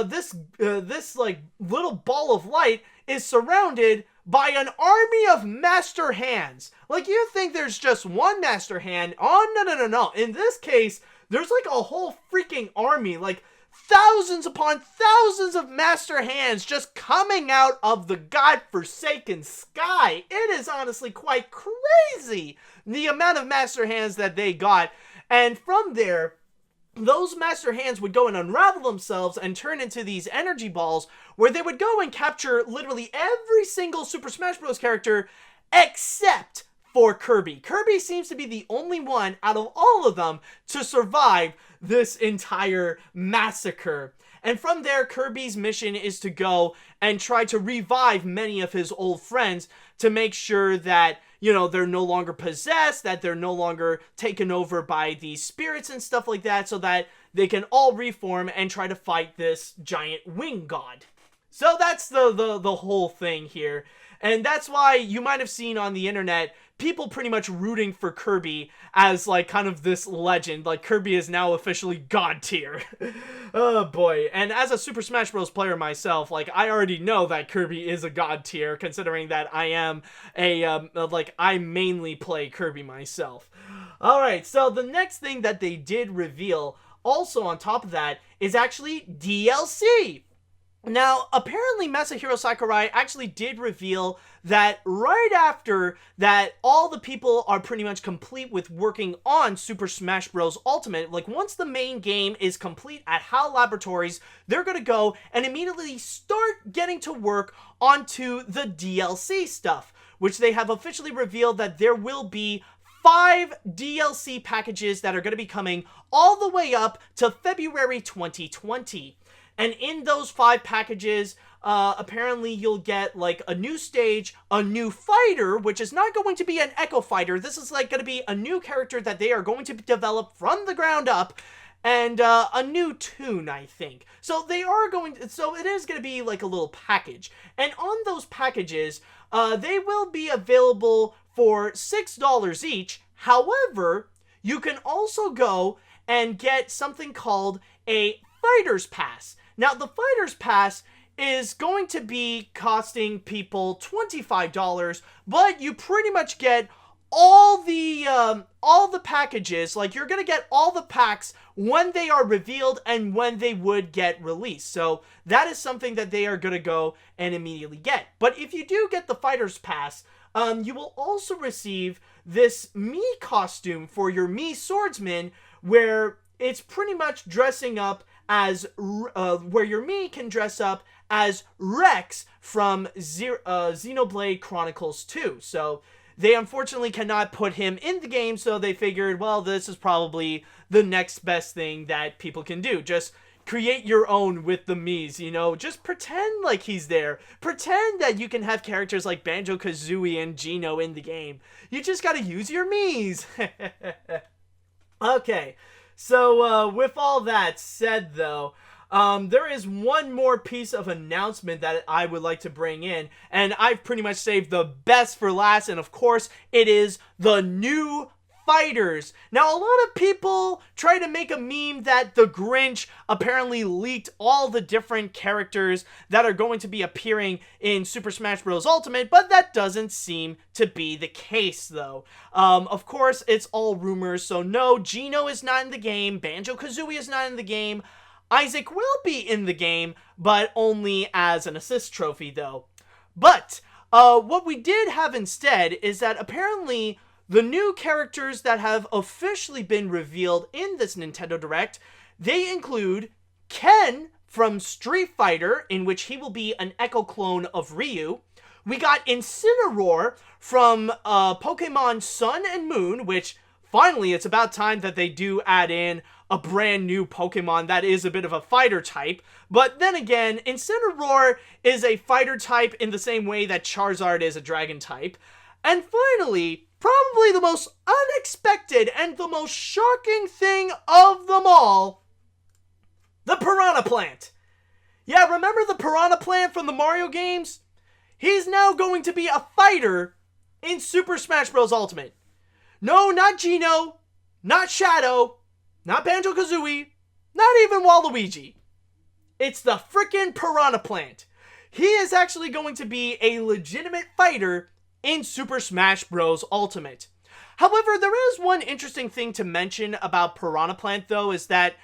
this like, little ball of light is surrounded by an army of master hands. Like, you think there's just one master hand. Oh, no. In this case, there's like a whole freaking army, like thousands upon thousands of master hands just coming out of the godforsaken sky. It is honestly quite crazy, the amount of master hands that they got. And from there, those master hands would go and unravel themselves and turn into these energy balls, where they would go and capture literally every single Super Smash Bros. Character except for Kirby. Kirby seems to be the only one out of all of them to survive this entire massacre. And from there, Kirby's mission is to go and try to revive many of his old friends to make sure that, you know, they're no longer possessed, that they're no longer taken over by these spirits and stuff like that, so that they can all reform and try to fight this giant wing god. So that's the whole thing here. And that's why you might have seen on the internet people pretty much rooting for Kirby as, like, kind of this legend. Like, Kirby is now officially god tier. Oh boy. And as a Super Smash Bros. Player myself, like, I already know that Kirby is a god tier, considering that I am I mainly play Kirby myself. Alright, so the next thing that they did reveal, also on top of that, is actually DLC. Now, apparently Masahiro Sakurai actually did reveal that right after that all the people are pretty much complete with working on Super Smash Bros. Ultimate, like once the main game is complete at HAL Laboratories, they're going to go and immediately start getting to work onto the DLC stuff, which they have officially revealed that there will be 5 DLC packages that are going to be coming all the way up to February 2020. And in those 5 packages, apparently you'll get, like, a new stage, a new fighter, which is not going to be an Echo Fighter. This is, like, going to be a new character that they are going to develop from the ground up, and a new tune, I think. So it is going to be, like, a little package. And on those packages, they will be available for $6 each. However, you can also go and get something called a Fighter's Pass. Now, the Fighter's Pass is going to be costing people $25, but you pretty much get all the packages. Like, you're going to get all the packs when they are revealed and when they would get released. So that is something that they are going to go and immediately get. But if you do get the Fighter's Pass, you will also receive this Mii costume for your Mii swordsman, where it's pretty much dressing up as, where your Mii can dress up as Rex from Xenoblade Chronicles 2. So they unfortunately cannot put him in the game, so they figured, well, this is probably the next best thing that people can do. Just create your own with the Miis, you know? Just pretend like he's there. Pretend that you can have characters like Banjo-Kazooie and Geno in the game. You just gotta use your Miis. Okay, so with all that said, though, there is one more piece of announcement that I would like to bring in, and I've pretty much saved the best for last, and of course, it is the new fighters. Now, a lot of people try to make a meme that the Grinch apparently leaked all the different characters that are going to be appearing in Super Smash Bros. Ultimate, but that doesn't seem to be the case, though. Of course, it's all rumors, so no, Geno is not in the game, Banjo-Kazooie is not in the game, Isaac will be in the game, but only as an assist trophy, though. But what we did have instead is that apparently the new characters that have officially been revealed in this Nintendo Direct, they include Ken from Street Fighter, in which he will be an Echo clone of Ryu. We got Incineroar from Pokemon Sun and Moon, which finally it's about time that they do add in a brand new Pokemon that is a bit of a fighter type. But then again, Incineroar is a fighter type in the same way that Charizard is a dragon type. And finally, probably the most unexpected and the most shocking thing of them all, the Piranha Plant. Yeah, remember the Piranha Plant from the Mario games? He's now going to be a fighter in Super Smash Bros. Ultimate. No, not Geno, not Shadow, not Banjo-Kazooie, not even Waluigi. It's the frickin' Piranha Plant. He is actually going to be a legitimate fighter in Super Smash Bros. Ultimate. However, there is one interesting thing to mention about Piranha Plant, though, is that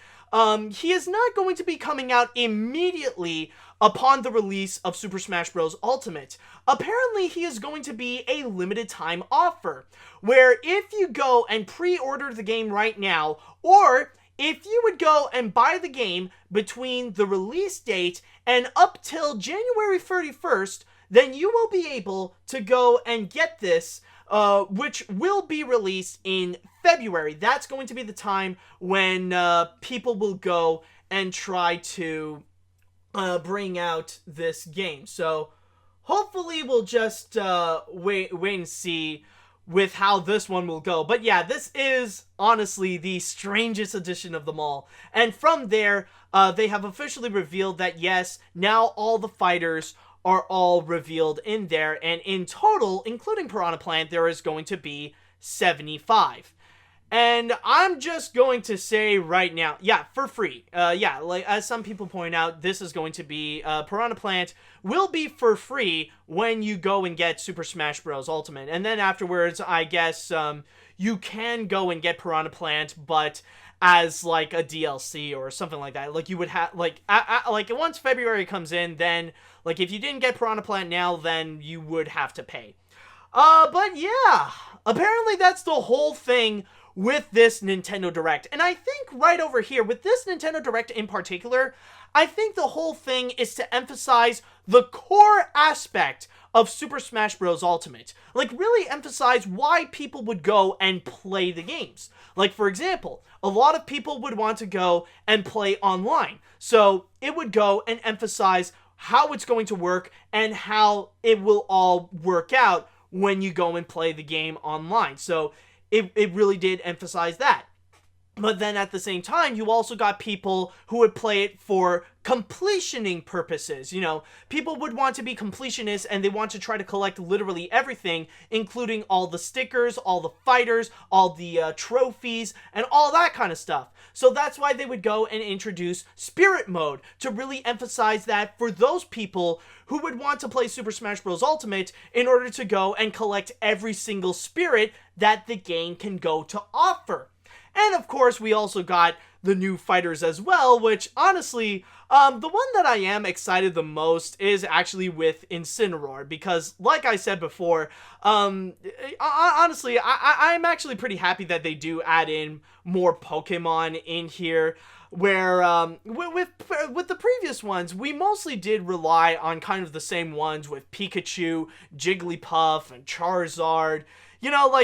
he is not going to be coming out immediately upon the release of Super Smash Bros. Ultimate. Apparently, he is going to be a limited time offer, where if you go and pre-order the game right now, or if you would go and buy the game between the release date and up till January 31st, then you will be able to go and get this, which will be released in February. That's going to be the time when people will go and try to bring out this game. So hopefully we'll just wait and see with how this one will go. But yeah, this is honestly the strangest edition of them all. And from there, they have officially revealed that yes, now all the fighters are all revealed in there, and in total, including Piranha Plant, there is going to be 75. And I'm just going to say right now, yeah, for free. Yeah, like as some people point out, this is going to be, Piranha Plant will be for free when you go and get Super Smash Bros. Ultimate. And then afterwards, I guess, you can go and get Piranha Plant, but as like a DLC or something like that. Like you would have, like once February comes in, then like if you didn't get Piranha Plant now, then you would have to pay. But yeah, apparently that's the whole thing with this Nintendo Direct. And I think right over here, with this Nintendo Direct in particular, I think the whole thing is to emphasize the core aspect of Super Smash Bros. Ultimate. Like, really emphasize why people would go and play the games. Like, for example, a lot of people would want to go and play online. So, it would go and emphasize how it's going to work and how it will all work out when you go and play the game online. So, it really did emphasize that. But then at the same time, you also got people who would play it for completioning purposes. You know, people would want to be completionists and they want to try to collect literally everything, including all the stickers, all the fighters, all the trophies, and all that kind of stuff. So that's why they would go and introduce Spirit Mode to really emphasize that for those people who would want to play Super Smash Bros. Ultimate in order to go and collect every single spirit that the game can go to offer. And of course, we also got the new fighters as well, which honestly, The one that I am excited the most is actually with Incineroar, because like I said before, honestly, I'm actually pretty happy that they do add in more Pokemon in here, where with the previous ones, we mostly did rely on kind of the same ones with Pikachu, Jigglypuff, and Charizard. You know,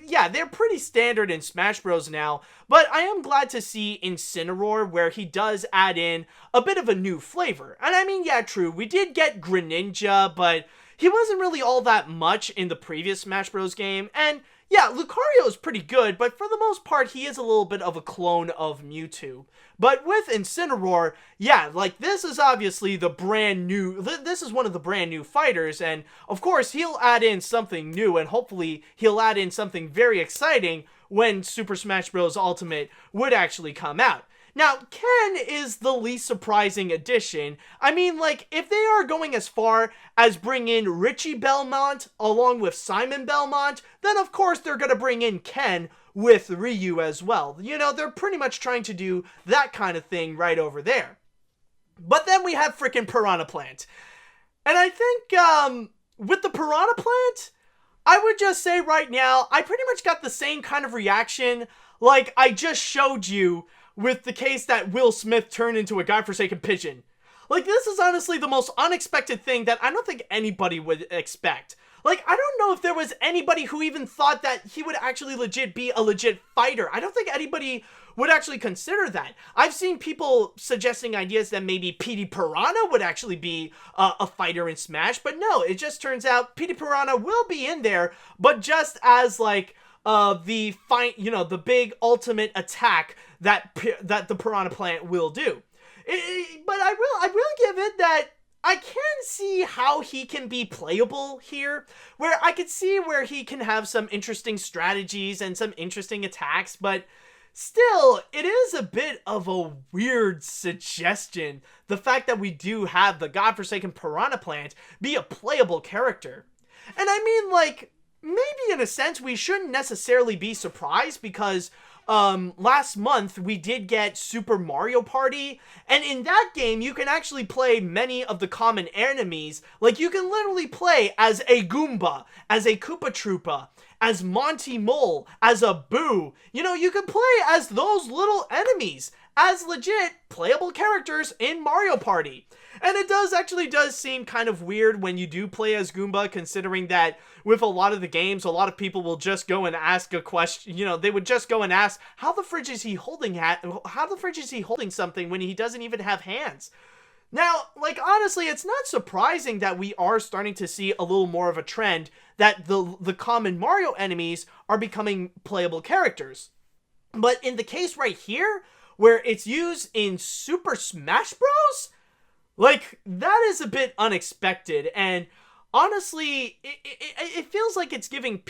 yeah, they're pretty standard in Smash Bros. Now, but I am glad to see Incineroar, where he does add in a bit of a new flavor. And I mean, yeah, true, we did get Greninja, but he wasn't really all that much in the previous Smash Bros. Game, and yeah, Lucario is pretty good, but for the most part, he is a little bit of a clone of Mewtwo. But with Incineroar, yeah, like, this is obviously the brand new, this is one of the brand new fighters, and of course, he'll add in something new, and hopefully, he'll add in something very exciting when Super Smash Bros. Ultimate would actually come out. Now, Ken is the least surprising addition. I mean, like, if they are going as far as bring in Richie Belmont along with Simon Belmont, then of course they're gonna bring in Ken with Ryu as well. You know, they're pretty much trying to do that kind of thing right over there. But then we have frickin' Piranha Plant. And I think, with the Piranha Plant, I would just say right now, I pretty much got the same kind of reaction like I just showed you with the case that Will Smith turned into a godforsaken pigeon. Like, this is honestly the most unexpected thing that I don't think anybody would expect. Like, I don't know if there was anybody who even thought that he would actually be a legit fighter. I don't think anybody would actually consider that. I've seen people suggesting ideas that maybe Petey Piranha would actually be a fighter in Smash, but no, it just turns out Petey Piranha will be in there, but just as, like, the fight, you know, the big ultimate attack that the Piranha Plant will do. But I will give it that I can see how he can be playable here, where I could see where he can have some interesting strategies and some interesting attacks, but still, it is a bit of a weird suggestion, the fact that we do have the godforsaken Piranha Plant be a playable character. And I mean, like, maybe in a sense we shouldn't necessarily be surprised, because last month we did get Super Mario Party, and in that game you can actually play many of the common enemies. Like, you can literally play as a Goomba, as a Koopa Troopa, as Monty Mole, as a Boo. You know, you can play as those little enemies as legit playable characters in Mario Party. And it does seem kind of weird when you do play as Goomba, considering that with a lot of the games, a lot of people will just go and ask a question, you know, they would just go and ask, how the fridge is he holding something when he doesn't even have hands? Now, like, honestly, it's not surprising that we are starting to see a little more of a trend that the common Mario enemies are becoming playable characters. But in the case right here, where it's used in Super Smash Bros., like, that is a bit unexpected, and honestly, it feels like it's giving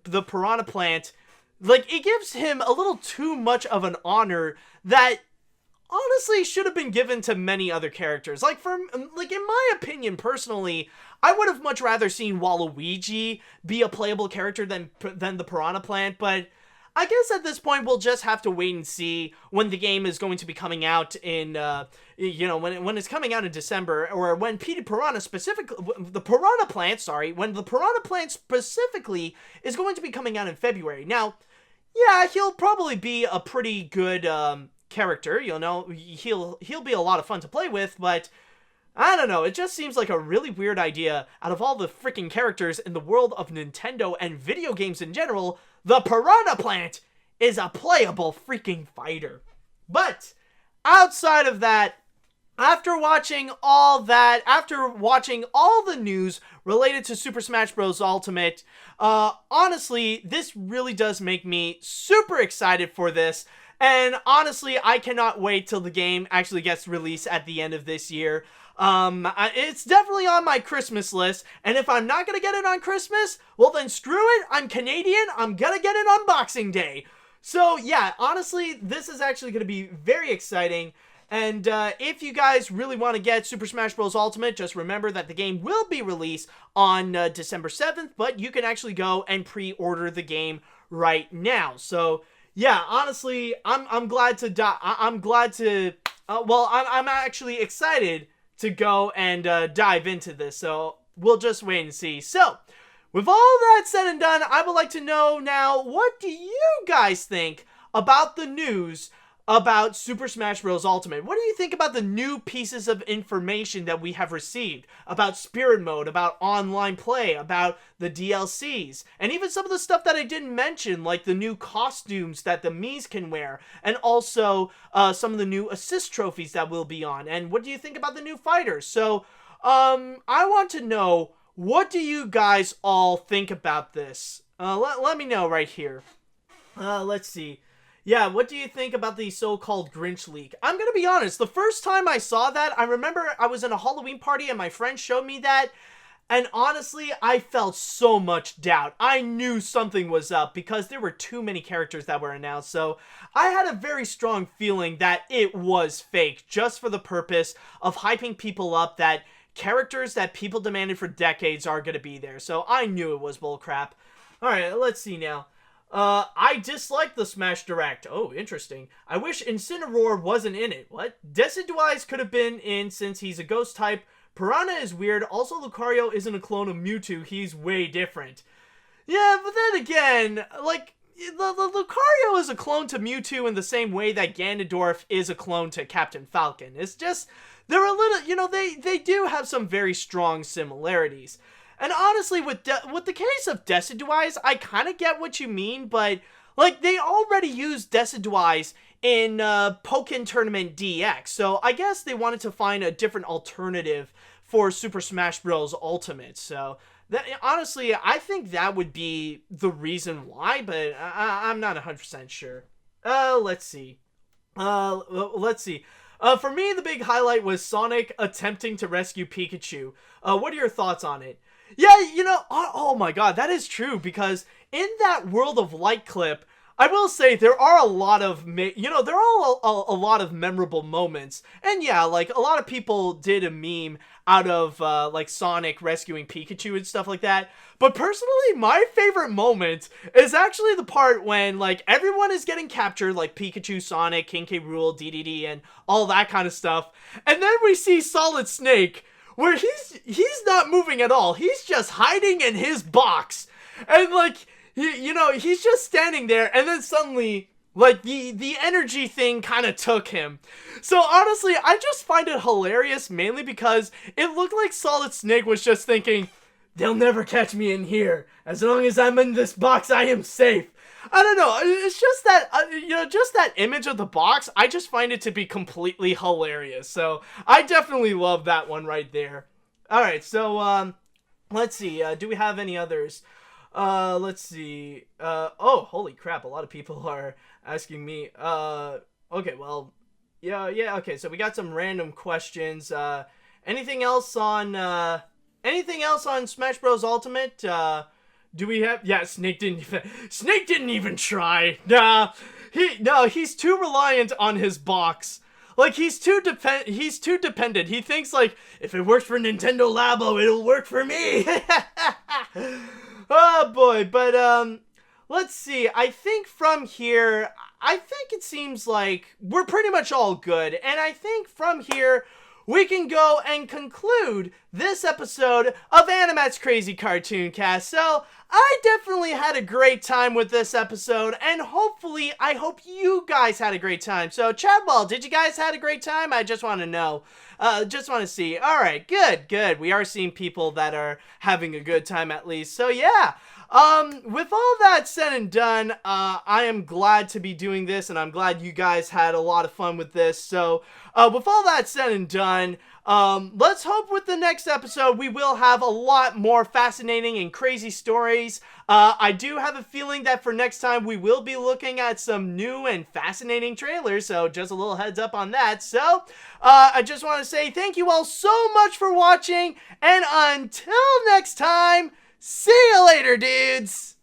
the Piranha Plant, like, it gives him a little too much of an honor that honestly should have been given to many other characters. Like, in my opinion, personally, I would have much rather seen Waluigi be a playable character than the Piranha Plant, but I guess at this point we'll just have to wait and see when the game is going to be coming out in, you know, when it's coming out in December, or when when the Piranha Plant specifically is going to be coming out in February. Now, yeah, he'll probably be a pretty good character, you know, he'll be a lot of fun to play with, but I don't know, it just seems like a really weird idea. Out of all the freaking characters in the world of Nintendo and video games in general, the Piranha Plant is a playable freaking fighter. But outside of that, after watching all the news related to Super Smash Bros. Ultimate, honestly, this really does make me super excited for this. And honestly, I cannot wait till the game actually gets released at the end of this year. It's definitely on my Christmas list, and if I'm not gonna get it on Christmas, well then screw it, I'm Canadian, I'm gonna get it on Boxing Day. So yeah, honestly, this is actually gonna be very exciting, and if you guys really want to get Super Smash Bros. Ultimate, just remember that the game will be released on December 7th, but you can actually go and pre-order the game right now. So yeah, honestly, I'm glad to Well, I'm actually excited to go and dive into this, so we'll just wait and see. So, with all that said and done, I would like to know now, what do you guys think about the news about Super Smash Bros. Ultimate? What do you think about the new pieces of information that we have received about Spirit Mode, about online play, about the DLCs, and even some of the stuff that I didn't mention, like the new costumes that the Miis can wear, and also some of the new assist trophies that will be on? And what do you think about the new fighters? So, I want to know, what do you guys all think about this? Let me know right here. Let's see. Yeah, what do you think about the so-called Grinch leak? I'm gonna be honest, the first time I saw that, I remember I was in a Halloween party and my friend showed me that, and honestly, I felt so much doubt. I knew something was up because there were too many characters that were announced, so I had a very strong feeling that it was fake, just for the purpose of hyping people up that characters that people demanded for decades are gonna be there, so I knew it was bullcrap. Alright, let's see now. I dislike the Smash Direct. Oh, interesting. I wish Incineroar wasn't in it. What? Decidueye could have been in since he's a ghost type. Piranha is weird. Also, Lucario isn't a clone of Mewtwo. He's way different. Yeah, but then again, like, the Lucario is a clone to Mewtwo in the same way that Ganondorf is a clone to Captain Falcon. It's just, they're a little, you know, they do have some very strong similarities. And honestly, with the case of Decidueye, I kind of get what you mean, but, like, they already used Decidueye in Pokken Tournament DX, so I guess they wanted to find a different alternative for Super Smash Bros. Ultimate, so, honestly, I think that would be the reason why, but I'm not 100% sure. Let's see. For me, the big highlight was Sonic attempting to rescue Pikachu. What are your thoughts on it? Yeah, you know, oh my god, that is true, because in that World of Light clip, I will say there are a lot of, there are a lot of memorable moments, and yeah, like, a lot of people did a meme out of, like, Sonic rescuing Pikachu and stuff like that, but personally, my favorite moment is actually the part when, like, everyone is getting captured, like Pikachu, Sonic, King K. Rool, DDD, and all that kind of stuff, and then we see Solid Snake, where he's not moving at all. He's just hiding in his box. And, like, he's just standing there, and then suddenly, like, the energy thing kind of took him. So, honestly, I just find it hilarious, mainly because it looked like Solid Snake was just thinking, they'll never catch me in here. As long as I'm in this box, I am safe. I don't know, it's just that, just that image of the box, I just find it to be completely hilarious, so I definitely love that one right there. Alright, so, let's see, do we have any others? Let's see, oh, holy crap, a lot of people are asking me, okay, well, yeah, okay, so we got some random questions, anything else on Smash Bros. Ultimate? Do we have? Yeah, Snake didn't even try. Nah, he's too reliant on his box. Like, he's too dependent. He thinks, like, if it works for Nintendo Labo, it'll work for me. Oh boy, but let's see. I think from here, I think it seems like we're pretty much all good, and I think from here we can go and conclude this episode of AniMat's Crazy Cartoon Cast. So, I definitely had a great time with this episode, and hopefully, I hope you guys had a great time. So, Chadwell, did you guys have a great time? I just want to know. Just want to see. Alright, good. We are seeing people that are having a good time at least. So, yeah. With all that said and done, I am glad to be doing this, and I'm glad you guys had a lot of fun with this. So, with all that said and done, let's hope with the next episode we will have a lot more fascinating and crazy stories. I do have a feeling that for next time we will be looking at some new and fascinating trailers, so just a little heads up on that. So, I just want to say thank you all so much for watching, and until next time, see you later, dudes!